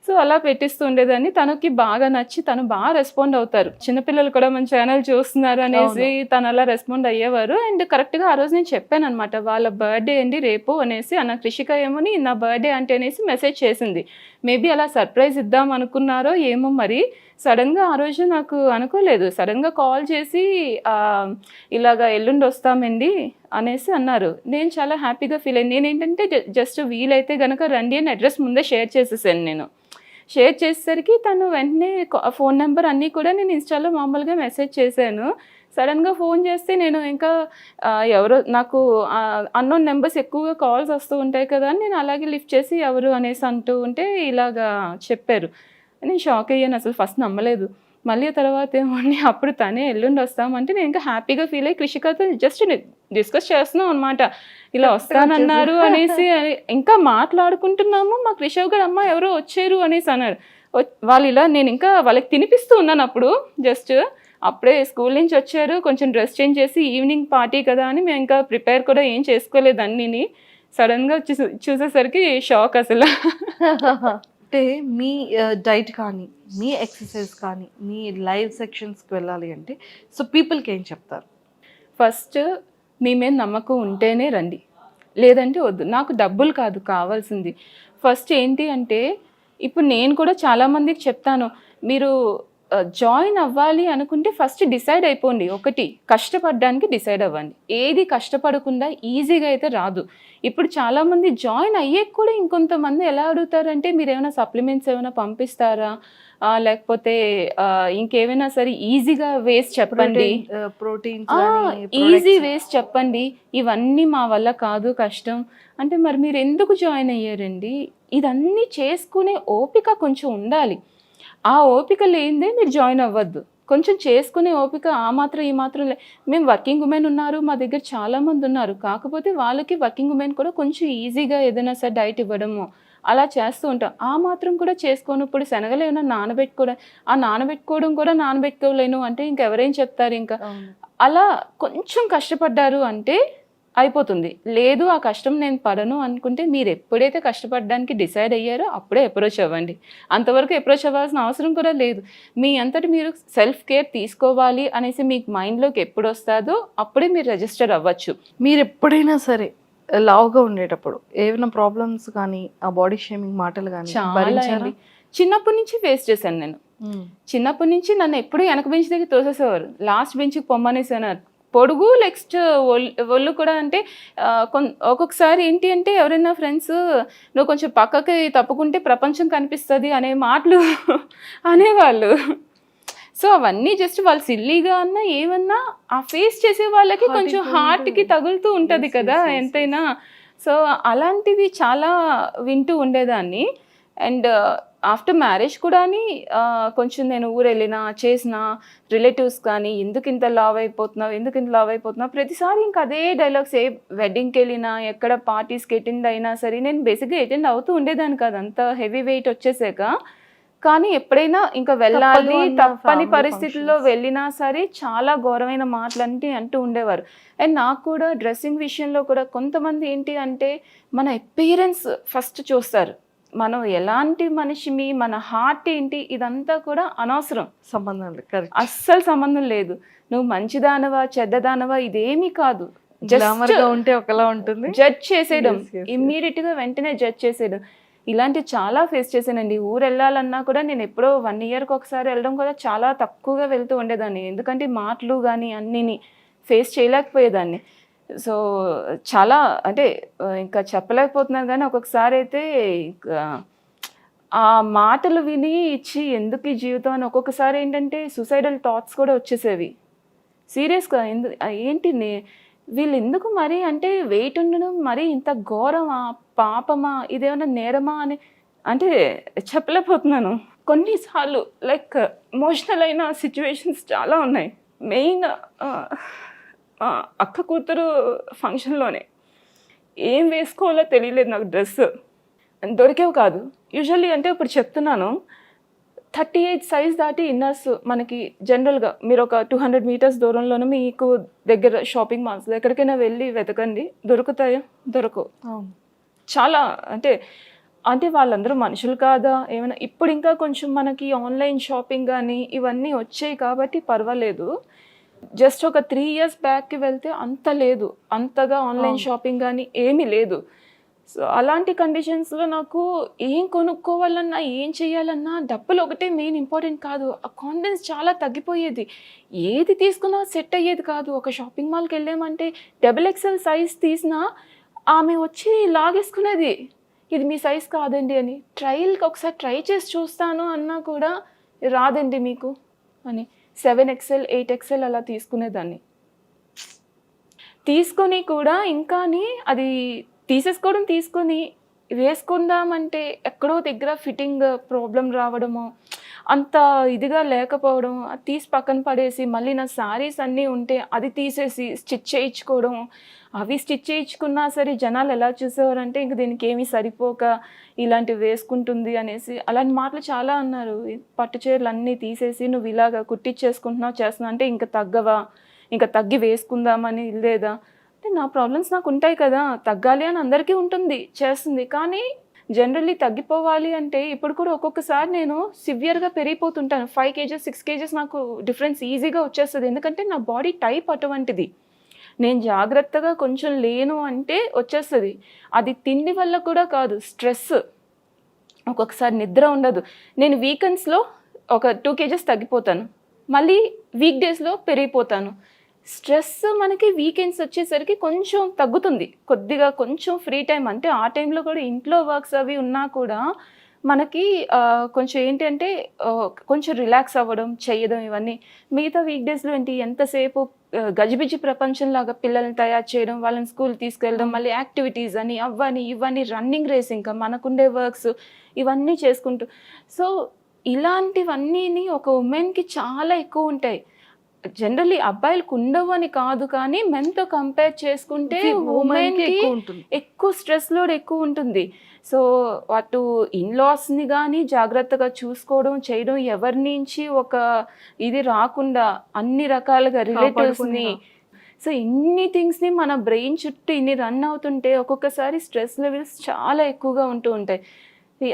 సో అలా పెట్టిస్తూ ఉండేదాన్ని. తనకి బాగా నచ్చి తను బాగా రెస్పాండ్ అవుతారు. చిన్నపిల్లలు కూడా మన ఛానల్ చూస్తున్నారు అనేసి తను అలా రెస్పాండ్ అయ్యేవారు. అండ్ కరెక్ట్గా ఆ రోజు నేను చెప్పాను అనమాట, వాళ్ళ బర్త్డే అండి రేపు అనేసి. అన్న కృషిక ఏమోని నా బర్త్డే అంటే అనేసి మెసేజ్ చేసింది. మేబీ అలా సర్ప్రైజ్ ఇద్దాం అనుకున్నారో ఏమో మరి. సడన్గా ఆ రోజు నాకు అనుకోలేదు, సడన్గా కాల్ చేసి ఇలాగా ఎల్లుండి వస్తామండి అనేసి అన్నారు. నేను చాలా హ్యాపీగా ఫీల్ అయ్యాను. నేనేంటంటే జస్ట్ వీలైతే కనుక రండి అని అడ్రస్ ముందే షేర్ చేసేసాను. నేను షేర్ చేసేసరికి తను వెంటనే ఫోన్ నెంబర్ అన్నీ కూడా నేను ఇన్స్టాలో మామూలుగా మెసేజ్ చేశాను. సడన్గా ఫోన్ చేస్తే నేను ఇంకా ఎవరో నాకు అన్నోన్ నెంబర్స్ ఎక్కువగా కాల్స్ వస్తూ ఉంటాయి కదా అని నేను అలాగే లిఫ్ట్ చేసి ఎవరు అనేసి అంటూ ఉంటే ఇలాగా చెప్పారు. నేను షాక్ అయ్యాను, అసలు ఫస్ట్ నమ్మలేదు. మళ్ళీ తర్వాత ఏమోని అప్పుడు తనే ఎల్లుండి వస్తామంటే నేను ఇంకా హ్యాపీగా ఫీల్ అయ్యి కృషికతో జస్ట్ డిస్కస్ చేస్తున్నాం అనమాట, ఇలా వస్తానన్నారు అనేసి. ఇంకా మాట్లాడుకుంటున్నాము, మా కృషవ్ గారు అమ్మ ఎవరో వచ్చారు అనేసి అన్నాడు. వాళ్ళు ఇలా నేను ఇంకా వాళ్ళకి తినిపిస్తూ ఉన్నాను అప్పుడు. జస్ట్ అప్పుడే స్కూల్ నుంచి వచ్చారు, కొంచెం డ్రెస్ చేంజ్ చేసి ఈవినింగ్ పార్టీ కదా అని మేము ఇంకా ప్రిపేర్ కూడా ఏం చేసుకోలేదు అన్నీని. సడన్గా చూసేసరికి షాక్ అసలు. అంటే మీ డైట్ కానీ, మీ ఎక్సర్సైజ్ కానీ, మీ లైవ్ సెక్షన్స్కి వెళ్ళాలి అంటే సో పీపుల్కి ఏం చెప్తారు? ఫస్ట్ మీ మీద నమ్మకం ఉంటేనే రండి, లేదంటే వద్దు. నాకు డబ్బులు కాదు కావాల్సింది. ఫస్ట్ ఏంటి అంటే ఇప్పుడు నేను కూడా చాలామందికి చెప్తాను, మీరు జాయిన్ అవ్వాలి అనుకుంటే ఫస్ట్ డిసైడ్ అయిపోండి. ఒకటి కష్టపడడానికి డిసైడ్ అవ్వండి. ఏది కష్టపడకుండా ఈజీగా అయితే రాదు. ఇప్పుడు చాలామంది జాయిన్ అయ్యేకి కూడా ఇంకొంతమంది ఎలా అడుగుతారంటే మీరు ఏమైనా సప్లిమెంట్స్ ఏమైనా పంపిస్తారా, లేకపోతే ఇంకేమైనా సరే ఈజీగా వేస్ చెప్పండి, ఈజీ వేస్ చెప్పండి, ఇవన్నీ మా వల్ల కాదు కష్టం అంటే మరి మీరు ఎందుకు జాయిన్ అయ్యారండి? ఇదన్నీ చేసుకునే ఓపిక కొంచెం ఉండాలి. ఆ ఓపిక లేనిదే మీరు జాయిన్ అవ్వద్దు. కొంచెం చేసుకునే ఓపిక ఆ మాత్రం ఈ మాత్రం మేము వర్కింగ్ ఉమెన్ ఉన్నారు మా దగ్గర చాలామంది ఉన్నారు, కాకపోతే వాళ్ళకి వర్కింగ్ ఉమెన్ కూడా కొంచెం ఈజీగా ఏదైనా సరే డైట్ ఇవ్వడము అలా చేస్తూ ఉంటాం. ఆ మాత్రం కూడా చేసుకోనప్పుడు శనగలు ఏమైనా నానబెట్టుకోవడం కూడా నానబెట్టుకోలేను అంటే ఇంకెవరేం చెప్తారు? ఇంకా అలా కొంచెం కష్టపడ్డారు అంటే అయిపోతుంది. లేదు ఆ కష్టం నేను పడను అనుకుంటే మీరు ఎప్పుడైతే కష్టపడడానికి డిసైడ్ అయ్యారో అప్పుడే అప్రోచ్ అవ్వండి. అంతవరకు అప్రోచ్ అవ్వాల్సిన అవసరం కూడా లేదు. మీ అంతటి మీరు సెల్ఫ్ కేర్ తీసుకోవాలి అనేసి మీకు మైండ్లోకి ఎప్పుడు వస్తుందో అప్పుడే మీరు రిజిస్టర్ అవ్వచ్చు. మీరు ఎప్పుడైనా సరే లావుగా ఉండేటప్పుడు ఏమైనా ప్రాబ్లమ్స్ కానీ ఆ బాడీ షేమింగ్ మాటలు కానీ చాలా చిన్నప్పటి నుంచి ఫేస్ చేశాను నేను. చిన్నప్పటి నుంచి నన్ను ఎప్పుడు వెనక బెంచ్ దగ్గర తోసేసేవారు, లాస్ట్ బెంచ్కి పొమ్మనేసాను. పొడుగు నెక్స్ట్ ఒళ్ళు కూడా అంటే ఒక్కొక్కసారి ఏంటి అంటే ఎవరైనా ఫ్రెండ్స్ నువ్వు కొంచెం పక్కకి తప్పుకుంటే ప్రపంచం కనిపిస్తుంది అనే మాటలు అనేవాళ్ళు. సో అవన్నీ జస్ట్ వాళ్ళు సిల్లీగా అన్నా ఏమన్నా ఆ ఫేస్ చేసే వాళ్ళకి కొంచెం హార్ట్కి తగులుతూ ఉంటుంది కదా ఎంతైనా. సో అలాంటివి చాలా వింటూ ఉండేదాన్ని. అండ్ ఆఫ్టర్ మ్యారేజ్ కూడా కొంచెం నేను ఊరు వెళ్ళినా చేసిన రిలేటివ్స్ కానీ ఎందుకు ఇంత లావ్ అయిపోతున్నావు ప్రతిసారి ఇంకా అదే డైలాగ్స్. ఏ వెడ్డింగ్కి వెళ్ళినా ఎక్కడ పార్టీస్కి అటెండ్ అయినా సరే నేను బేసిక్గా అటెండ్ అవుతూ ఉండేదాన్ని కాదు అంత హెవీ వెయిట్ వచ్చేసాక. కానీ ఎప్పుడైనా ఇంకా వెళ్ళాలి తప్పని పరిస్థితుల్లో వెళ్ళినా సరే చాలా ఘోరమైన మాటలన్నీ అంటూ ఉండేవారు. అండ్ నాకు కూడా డ్రెస్సింగ్ విషయంలో కూడా కొంతమంది ఏంటి అంటే మన అపియరెన్స్ ఫస్ట్ చూస్తారు, మనం ఎలాంటి మనిషిమి, మన హార్ట్ ఏంటి, ఇదంతా కూడా అనవసరం, సంబంధం లేదు, అస్సలు సంబంధం లేదు. నువ్వు మంచిదానవా చెడ్డదానవా ఇదేమీ కాదు, ఉంటే ఒకలా ఉంటుంది. జడ్జ్ చేసేయడం, ఇమ్మీడియట్ గా వెంటనే జడ్జ్ చేసేయడం, ఇలాంటి చాలా ఫేస్ చేశానండి. ఊరు వెళ్ళాలన్నా కూడా నేను ఎప్పుడో 1 yearకి ఒకసారి వెళ్ళడం కూడా చాలా తక్కువగా వెళ్తూ ఉండేదాన్ని, ఎందుకంటే మాటలు కానీ అన్నిని ఫేస్ చేయలేకపోయేదాన్ని. సో చాలా అంటే ఇంకా చెప్పలేకపోతున్నాను. కానీ ఒక్కొక్కసారి అయితే ఆ మాటలు విని ఇచ్చి ఎందుకు ఈ జీవితం అని ఒక్కొక్కసారి ఏంటంటే సూసైడల్ థాట్స్ కూడా వచ్చేసేవి. సీరియస్గా ఏంటి వీళ్ళు ఎందుకు మరి అంటే వెయిట్ ఉండడం మరి ఇంత ఘోరమా, పాపమా, ఇదేమన్నా నేరమా అని అంటే చెప్పలేకపోతున్నాను. కొన్నిసార్లు లైక్ ఎమోషనల్ అయిన సిచ్యువేషన్స్ చాలా ఉన్నాయి. మెయిన్ అక్క కూతురు ఫంక్షన్లోనే ఏం వేసుకోవాలో తెలియలేదు నాకు, డ్రెస్ దొరికేవి కాదు. యూజువల్లీ అంటే ఇప్పుడు చెప్తున్నాను 38 సైజ్ దాటి ఇన్నర్స్ మనకి జనరల్గా మీరు ఒక 200 meters దూరంలోనూ మీకు దగ్గర షాపింగ్ మాల్స్ ఎక్కడికైనా వెళ్ళి వెతకండి, దొరుకుతాయా? దొరకవు. చాలా అంటే వాళ్ళందరూ మనుషులు కాదా ఏమైనా? ఇప్పుడు ఇంకా కొంచెం మనకి ఆన్లైన్ షాపింగ్ కానీ ఇవన్నీ వచ్చాయి కాబట్టి పర్వాలేదు. జస్ట్ ఒక 3 years బ్యాక్కి వెళ్తే అంత లేదు, అంతగా ఆన్లైన్ షాపింగ్ కానీ ఏమీ లేదు. సో అలాంటి కండిషన్స్లో నాకు ఏం కొనుక్కోవాలన్నా ఏం చేయాలన్నా డబ్బులు ఒకటే మెయిన్ ఇంపార్టెంట్ కాదు, ఆ కాన్ఫిడెన్స్ చాలా తగ్గిపోయేది. ఏది తీసుకున్నా సెట్ అయ్యేది కాదు. ఒక షాపింగ్ మాల్కి వెళ్ళామంటే XXL సైజ్ తీసినా ఆమె వచ్చి లాగేసుకునేది, ఇది మీ సైజ్ కాదండి అని. ట్రయల్కి ఒకసారి ట్రై చేసి చూస్తాను అన్నా కూడా రాదండి మీకు అని 7XL 8XL అలా తీసుకునేదాన్ని. తీసుకొని కూడా ఇంకాని అది తీసుకొని వేసుకుందామంటే ఎక్కడో దగ్గర ఫిట్టింగ్ ప్రాబ్లం రావడము, అంత ఇదిగా లేకపోవడం, అది తీసి పక్కన పడేసి మళ్ళీ నా శారీస్ అన్నీ ఉంటే అది తీసేసి స్టిచ్ చేయించుకోవడం. అవి స్టిచ్ చేయించుకున్నా సరే జనాలు ఎలా చూసేవారంటే ఇంక దీనికి ఏమీ సరిపోక ఇలాంటివి వేసుకుంటుంది అనేసి అలాంటి మాటలు చాలా అన్నారు. పట్టు చీరలు అన్నీ తీసేసి నువ్వు ఇలాగా కుట్టించేసుకుంటున్నావు చేస్తున్నావు అంటే ఇంకా తగ్గవా, ఇంకా తగ్గి వేసుకుందామని లేదా అంటే నా ప్రాబ్లమ్స్ నాకు ఉంటాయి కదా, తగ్గాలి అని అందరికీ ఉంటుంది చేస్తుంది. కానీ జనరల్లీ తగ్గిపోవాలి అంటే ఇప్పుడు కూడా ఒక్కొక్కసారి నేను సివియర్గా పెరిగిపోతుంటాను. 5 kgs 6 kgs నాకు డిఫరెన్స్ ఈజీగా వచ్చేస్తుంది, ఎందుకంటే నా బాడీ టైప్ అటువంటిది. నేను జాగ్రత్తగా కొంచెం లేను అంటే వచ్చేస్తుంది. అది తిండి వల్ల కూడా కాదు, స్ట్రెస్, ఒక్కొక్కసారి నిద్ర ఉండదు. నేను వీకెండ్స్లో ఒక 2 kgs తగ్గిపోతాను, మళ్ళీ వీక్ డేస్లో పెరిగిపోతాను. స్ట్రెస్ మనకి వీకెండ్స్ వచ్చేసరికి కొంచెం తగ్గుతుంది, కొద్దిగా కొంచెం ఫ్రీ టైం అంటే ఆ టైంలో కూడా ఇంట్లో వర్క్స్ అవి ఉన్నా కూడా మనకి కొంచెం ఏంటంటే కొంచెం రిలాక్స్ అవ్వడం చేయడం ఇవన్నీ. మిగతా వీక్ డేస్లో ఏంటి ఎంతసేపు గజిబిజి ప్రపంచంలాగా పిల్లల్ని తయారు చేయడం, వాళ్ళని స్కూల్ తీసుకెళ్ళడం, మళ్ళీ యాక్టివిటీస్ అని అవ్వని ఇవన్నీ రన్నింగ్ రేస్, ఇంకా మనకుండే వర్క్స్ ఇవన్నీ చేసుకుంటూ. సో ఇలాంటివన్నీ ఒక ఉమెన్కి చాలా ఎక్కువ ఉంటాయి. జనరల్లీ అబ్బాయిలకు ఉండవు అని కాదు, కానీ మెన్తో కంపేర్ చేసుకుంటే ఉమెన్కి ఎక్కువ స్ట్రెస్ లోడ్ ఎక్కువ ఉంటుంది. సో అటు ఇన్లాస్ని కానీ జాగ్రత్తగా చూసుకోవడం చేయడం, ఎవరి నుంచి ఒక ఇది రాకుండా అన్ని రకాలుగా రిలేటివ్స్ని, సో ఇన్ని థింగ్స్ని మన బ్రెయిన్ చుట్టూ ఇన్ని రన్ అవుతుంటే ఒక్కొక్కసారి స్ట్రెస్ లెవెల్స్ చాలా ఎక్కువగా ఉంటూ ఉంటాయి.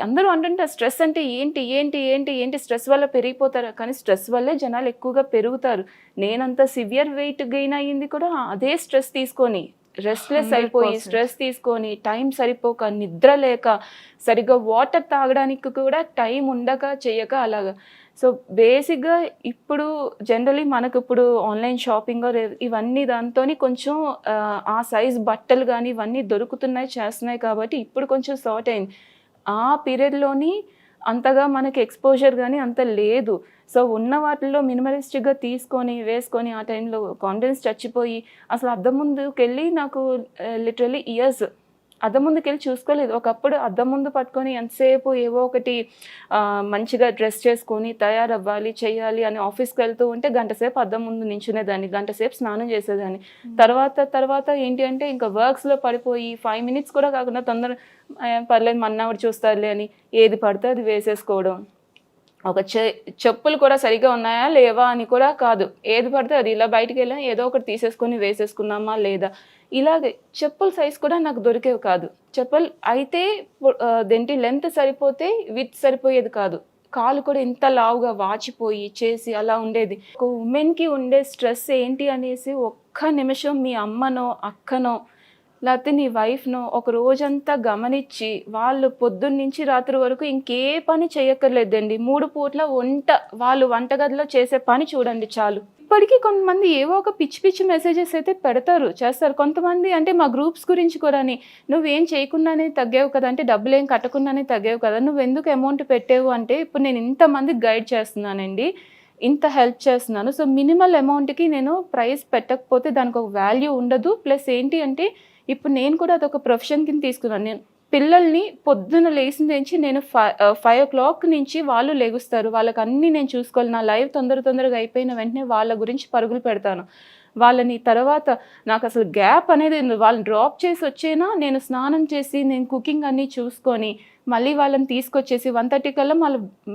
అందరూ అంటుంటారు స్ట్రెస్ అంటే ఏంటి ఏంటి ఏంటి ఏంటి స్ట్రెస్ వల్ల పెరిగిపోతారు, కానీ స్ట్రెస్ వల్లే జనాలు ఎక్కువగా పెరుగుతారు. నేనంత సివియర్ వెయిట్ గెయిన్ అయ్యింది కూడా అదే స్ట్రెస్ తీసుకొని, రెస్ట్లెస్ అయిపోయి స్ట్రెస్ తీసుకొని, టైం సరిపోక, నిద్ర లేక, సరిగ్గా వాటర్ తాగడానికి కూడా టైం ఉండక చేయక అలాగా. సో బేసిక్గా ఇప్పుడు జనరలీ మనకు ఇప్పుడు ఆన్లైన్ షాపింగ్ ఇవన్నీ దాంతో కొంచెం ఆ సైజ్ బట్టలు కానీ ఇవన్నీ దొరుకుతున్నాయి చేస్తున్నాయి కాబట్టి ఇప్పుడు కొంచెం సార్ట్ అయింది. ఆ పీరియడ్లోని అంతగా మనకి ఎక్స్పోజర్ కానీ అంత లేదు. సో ఉన్న వాటిల్లో మినిమలిస్టిక్గా తీసుకొని వేసుకొని ఆ టైంలో కాన్ఫిడెన్స్ చచ్చిపోయి అసలు అద్దం ముందుకెళ్ళి నాకు లిటరలీ ఇయర్స్ అద్దం ముందుకెళ్ళి చూసుకోలేదు. ఒకప్పుడు అద్దం ముందు పట్టుకొని ఎంతసేపు ఏవో ఒకటి మంచిగా డ్రెస్ చేసుకొని తయారవ్వాలి చేయాలి అని ఆఫీస్కి వెళ్తూ ఉంటే గంట సేపు అద్దం ముందు నించునేదాన్ని, గంట సేపు స్నానం చేసేదాన్ని. తర్వాత ఏంటి అంటే ఇంకా వర్క్స్లో పడిపోయి 5 minutes కూడా కాకుండా తొందర పర్లేదు మన్నావిడ చూస్తారులే అని ఏది పడితే అది వేసేసుకోవడం. ఒక చెప్పులు కూడా సరిగా ఉన్నాయా లేవా అని కూడా కాదు, ఏది పడితే అది ఇలా బయటికి వెళ్ళాం ఏదో ఒకటి తీసేసుకొని వేసేసుకున్నామా లేదా, ఇలాగే చెప్పుల సైజ్ కూడా నాకు దొరికేవి కాదు. చెప్పులు అయితే దేంటి లెంత్ సరిపోతే విత్ సరిపోయేది కాదు, కాలు కూడా ఇంత లావుగా వాచిపోయి చేసి అలా ఉండేది. ఒక ఉమెన్కి ఉండే స్ట్రెస్ ఏంటి అనేసి ఒక్క నిమిషం మీ అమ్మనో అక్కనో లేకపోతే నీ వైఫ్నో ఒక రోజంతా గమనించి వాళ్ళు పొద్దున్నుంచి రాత్రి వరకు ఇంకే పని చేయక్కర్లేదండి, 3 పూట్ల వాళ్ళు వంటగదిలో చేసే పని చూడండి చాలు. ఇప్పటికీ కొంతమంది ఏవో ఒక పిచ్చి మెసేజెస్ అయితే పెడతారు చేస్తారు. కొంతమంది అంటే మా గ్రూప్స్ గురించి కూడా నువ్వేం చేయకుండానే తగ్గావు కదా, అంటే డబ్బులు ఏం కట్టకుండానే తగ్గావు కదా, నువ్వు ఎందుకు అమౌంట్ పెట్టావు అంటే ఇప్పుడు నేను ఇంతమందికి గైడ్ చేస్తున్నానండి, ఇంత హెల్ప్ చేస్తున్నాను. సో మినిమల్ అమౌంట్కి నేను ప్రైస్ పెట్టకపోతే దానికి ఒక వాల్యూ ఉండదు. ప్లస్ ఏంటి అంటే ఇప్పుడు నేను కూడా అదొక ప్రొఫెషన్ కింద తీసుకున్నాను. నేను పిల్లల్ని పొద్దున లేచిన నుంచి నేను 5 o'clock నుంచి వాళ్ళు లెగుస్తారు, వాళ్ళకి అన్నీ నేను చూసుకోవాలి. నా లైఫ్ తొందరగా అయిపోయిన వెంటనే వాళ్ళ గురించి పరుగులు పెడతాను. వాళ్ళని తర్వాత నాకు అసలు గ్యాప్ అనేది వాళ్ళని డ్రాప్ చేసి వచ్చేనా నేను స్నానం చేసి నేను కుకింగ్ అన్నీ చూసుకొని మళ్ళీ వాళ్ళని తీసుకొచ్చేసి 1:30 కల్లా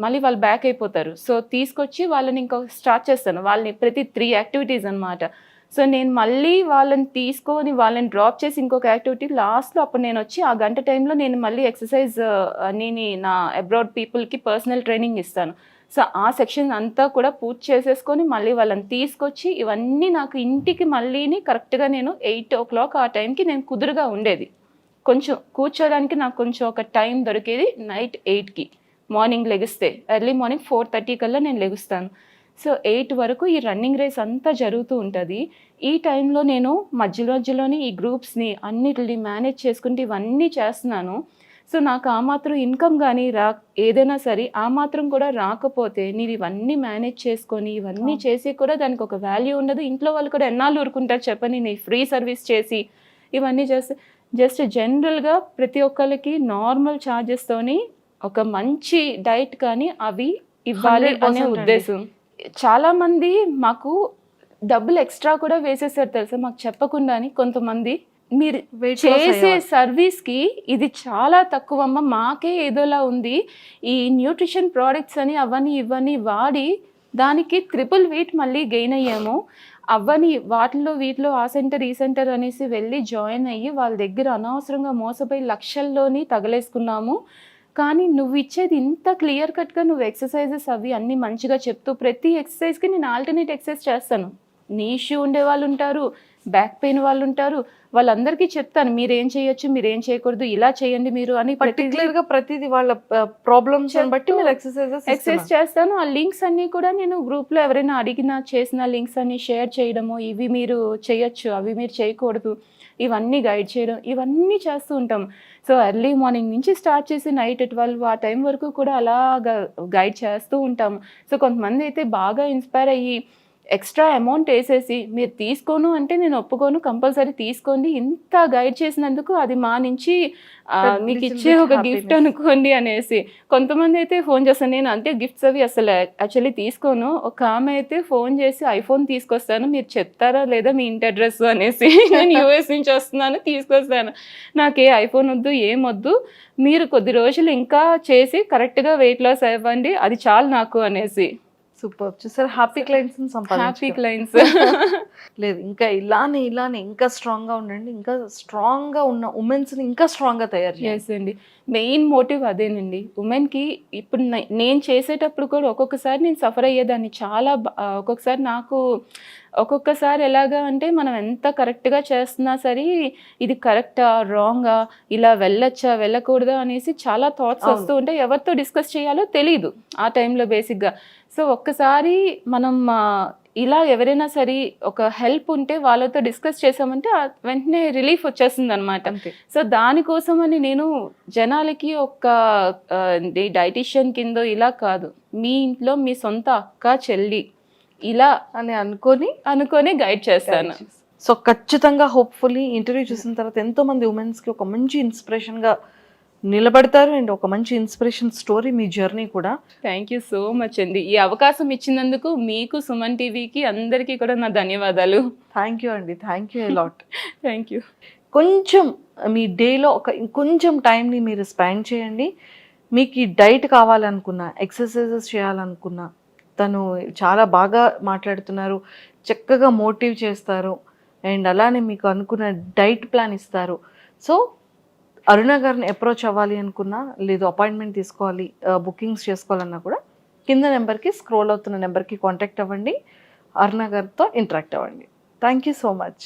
మళ్ళీ వాళ్ళు బ్యాక్ అయిపోతారు. సో తీసుకొచ్చి వాళ్ళని ఇంకా స్టార్ట్ చేస్తాను. వాళ్ళని ప్రతి 3 యాక్టివిటీస్ అనమాట. సో నేను మళ్ళీ వాళ్ళని తీసుకొని వాళ్ళని డ్రాప్ చేసి ఇంకొక యాక్టివిటీ లాస్ట్లో అప్పుడు నేను వచ్చి ఆ గంట టైంలో నేను మళ్ళీ ఎక్సర్సైజ్ నేను నా అబ్రాడ్ పీపుల్కి పర్సనల్ ట్రైనింగ్ ఇస్తాను. సో ఆ సెక్షన్ అంతా కూడా పూర్తి చేసేసుకొని మళ్ళీ వాళ్ళని తీసుకొచ్చి ఇవన్నీ నాకు ఇంటికి మళ్ళీని కరెక్ట్గా నేను 8 o'clock ఆ టైంకి నేను కుదురుగా ఉండేది. కొంచెం కూర్చోడానికి నాకు కొంచెం ఒక టైం దొరికేది. నైట్ 8కి మార్నింగ్ లెగిస్తే ఎర్లీ మార్నింగ్ 4:30 కల్లా నేను లెగుస్తాను. సో 8 వరకు ఈ రన్నింగ్ రేస్ అంతా జరుగుతూ ఉంటుంది. ఈ టైంలో నేను మధ్యలోని ఈ గ్రూప్స్ని అన్నిటిని మేనేజ్ చేసుకుంటూ ఇవన్నీ చేస్తున్నాను. సో నాకు ఆ మాత్రం ఇన్కమ్ కానీ ఏదైనా సరే ఆ మాత్రం కూడా రాకపోతే నేను ఇవన్నీ మేనేజ్ చేసుకొని ఇవన్నీ చేసి కూడా దానికి ఒక వాల్యూ ఉండదు. ఇంట్లో వాళ్ళు కూడా ఎన్నాళ్ళు ఊరుకుంటారు చెప్పని, నేను ఫ్రీ సర్వీస్ చేసి ఇవన్నీ చేస్తే జస్ట్ జనరల్గా ప్రతి ఒక్కరికి నార్మల్ ఛార్జెస్తోని ఒక మంచి డైట్ కానీ అవి ఇవ్వాలి అనే ఉద్దేశం. చాలామంది మాకు డబ్బులు ఎక్స్ట్రా కూడా వేసేసారు తెలుసా మాకు చెప్పకుండాని. కొంతమంది మీరు చేసే సర్వీస్కి ఇది చాలా తక్కువమ్మ, మాకే ఏదోలా ఉంది, ఈ న్యూట్రిషన్ ప్రోడక్ట్స్ అని అవన్నీ ఇవన్నీ వాడి దానికి 3 weight మళ్ళీ గెయిన్ అయ్యాము, అవన్నీ వీటిలో ఆ సెంటర్ ఈ సెంటర్ అనేసి వెళ్ళి జాయిన్ అయ్యి వాళ్ళ దగ్గర అనవసరంగా మోసపోయి లక్షల్లోని తగలేసుకున్నాము. కానీ నువ్వు ఇచ్చేది ఇంత క్లియర్ కట్గా నువ్వు ఎక్సర్సైజెస్ అవి అన్నీ మంచిగా చెప్తూ ప్రతి ఎక్సర్సైజ్కి నేను ఆల్టర్నేట్ ఎక్సర్సైజ్ చేస్తాను. నీ ఇష్యూ ఉండే వాళ్ళు ఉంటారు, బ్యాక్ పెయిన్ వాళ్ళు ఉంటారు, వాళ్ళందరికీ చెప్తాను మీరేం చేయొచ్చు మీరేం చేయకూడదు ఇలా చేయండి మీరు అని పర్టికులర్గా ప్రతిదీ వాళ్ళ ప్రాబ్లమ్స్ బట్టి మీరు ఎక్సర్సైజ్ చేస్తాను. ఆ లింక్స్ అన్నీ కూడా నేను గ్రూప్లో ఎవరైనా అడిగినా చేసిన లింక్స్ అన్ని షేర్ చేయడము, ఇవి మీరు చేయొచ్చు అవి మీరు చేయకూడదు ఇవన్నీ గైడ్ చేయడం ఇవన్నీ చేస్తూ ఉంటాం. సో ఎర్లీ మార్నింగ్ నుంచి స్టార్ట్ చేసి నైట్ 12 ఆ టైం వరకు కూడా అలాగా గైడ్ చేస్తూ ఉంటాము. సో కొంతమంది అయితే బాగా ఇన్స్పైర్ అయ్యి ఎక్స్ట్రా అమౌంట్ వేసేసి మీరు తీసుకోను అంటే నేను ఒప్పుకోను, కంపల్సరీ తీసుకోండి, ఇంత గైడ్ చేసినందుకు అది మా నుంచి మీకు ఇచ్చే ఒక గిఫ్ట్ అనుకోండి అనేసి. కొంతమంది అయితే ఫోన్ చేస్తాను, నేను అంటే గిఫ్ట్స్ అవి అసలు యాక్చువల్లీ తీసుకోను. ఒక ఆమె అయితే ఫోన్ చేసి ఐఫోన్ తీసుకొస్తాను మీరు చెప్తారా లేదా మీ ఇంటి అడ్రస్ అనేసి, నేను యూఎస్ నుంచి వస్తున్నాను తీసుకొస్తాను, నాకే ఐఫోన్ వద్దు ఏమొద్దు, మీరు కొద్ది రోజులు ఇంకా చేసి కరెక్ట్గా వెయిట్ లాస్ అవ్వండి అది చాలు నాకు అనేసి. సూపర్ చూసారు, హ్యాపీ క్లయింట్స్ హ్యాపీ క్లయింట్స్. లేదు ఇంకా ఇలానే ఇంకా స్ట్రాంగ్గా ఉండండి, ఇంకా స్ట్రాంగ్గా ఉన్న ఉమెన్స్ని ఇంకా స్ట్రాంగ్గా తయారు చేయండి. మెయిన్ మోటివ్ అదేనండి. ఉమెన్కి ఇప్పుడు నేను చేసేటప్పుడు కూడా ఒక్కొక్కసారి నేను సఫర్ అయ్యేదాన్ని చాలా. ఒక్కొక్కసారి ఎలాగా అంటే మనం ఎంత కరెక్ట్గా చేస్తున్నా సరే ఇది కరెక్టా రాంగా, ఇలా వెళ్ళొచ్చా వెళ్ళకూడదా అనేసి చాలా థాట్స్ వస్తూ ఉంటాయి. ఎవరితో డిస్కస్ చేయాలో తెలీదు ఆ టైంలో బేసిక్గా. సో ఒక్కసారి మనం ఇలా ఎవరైనా సరే ఒక హెల్ప్ ఉంటే వాళ్ళతో డిస్కస్ చేసామంటే వెంటనే రిలీఫ్ వచ్చేస్తుంది అనమాట. అంతే. సో దానికోసమని నేను జనాలకి ఒక డైటీషియన్ కింద ఇలా కాదు, మీ ఇంట్లో మీ సొంత అక్క చెల్లి ఇలా అని అనుకొని గైడ్ చేస్తాను. సో ఖచ్చితంగా హోప్ఫుల్లీ ఇంటర్వ్యూ చూసిన తర్వాత ఎంతో మంది ఉమెన్స్కి ఒక మంచి ఇన్స్పిరేషన్గా నిలబడతారు. అండ్ ఒక మంచి ఇన్స్పిరేషన్ స్టోరీ మీ జర్నీ కూడా. థ్యాంక్ యూ సో మచ్ అండి. ఈ అవకాశం ఇచ్చినందుకు మీకు, సుమన్ టీవీకి అందరికీ కూడా నా ధన్యవాదాలు. థ్యాంక్ యూ అండి, thank you lot. Thank you. కొంచెం మీ డేలో కొంచెం టైంని మీరు స్పెండ్ చేయండి. మీకు ఈ డైట్ కావాలనుకున్నా, ఎక్సర్సైజెస్ చేయాలనుకున్నా, తను చాలా బాగా మాట్లాడుతున్నారు, చక్కగా మోటివ్ చేస్తారు, అండ్ అలానే మీకు అనుకున్న డైట్ ప్లాన్ ఇస్తారు. సో అరుణ గారిని అప్రోచ్ అవ్వాలి అనుకున్నా, లేదు అపాయింట్మెంట్ తీసుకోవాలి, బుకింగ్స్ చేసుకోవాలన్నా కూడా కింద నెంబర్కి, స్క్రోల్ అవుతున్న నెంబర్కి కాంటాక్ట్ అవ్వండి, అరుణ గారితో ఇంటరాక్ట్ అవ్వండి. Thank you so much.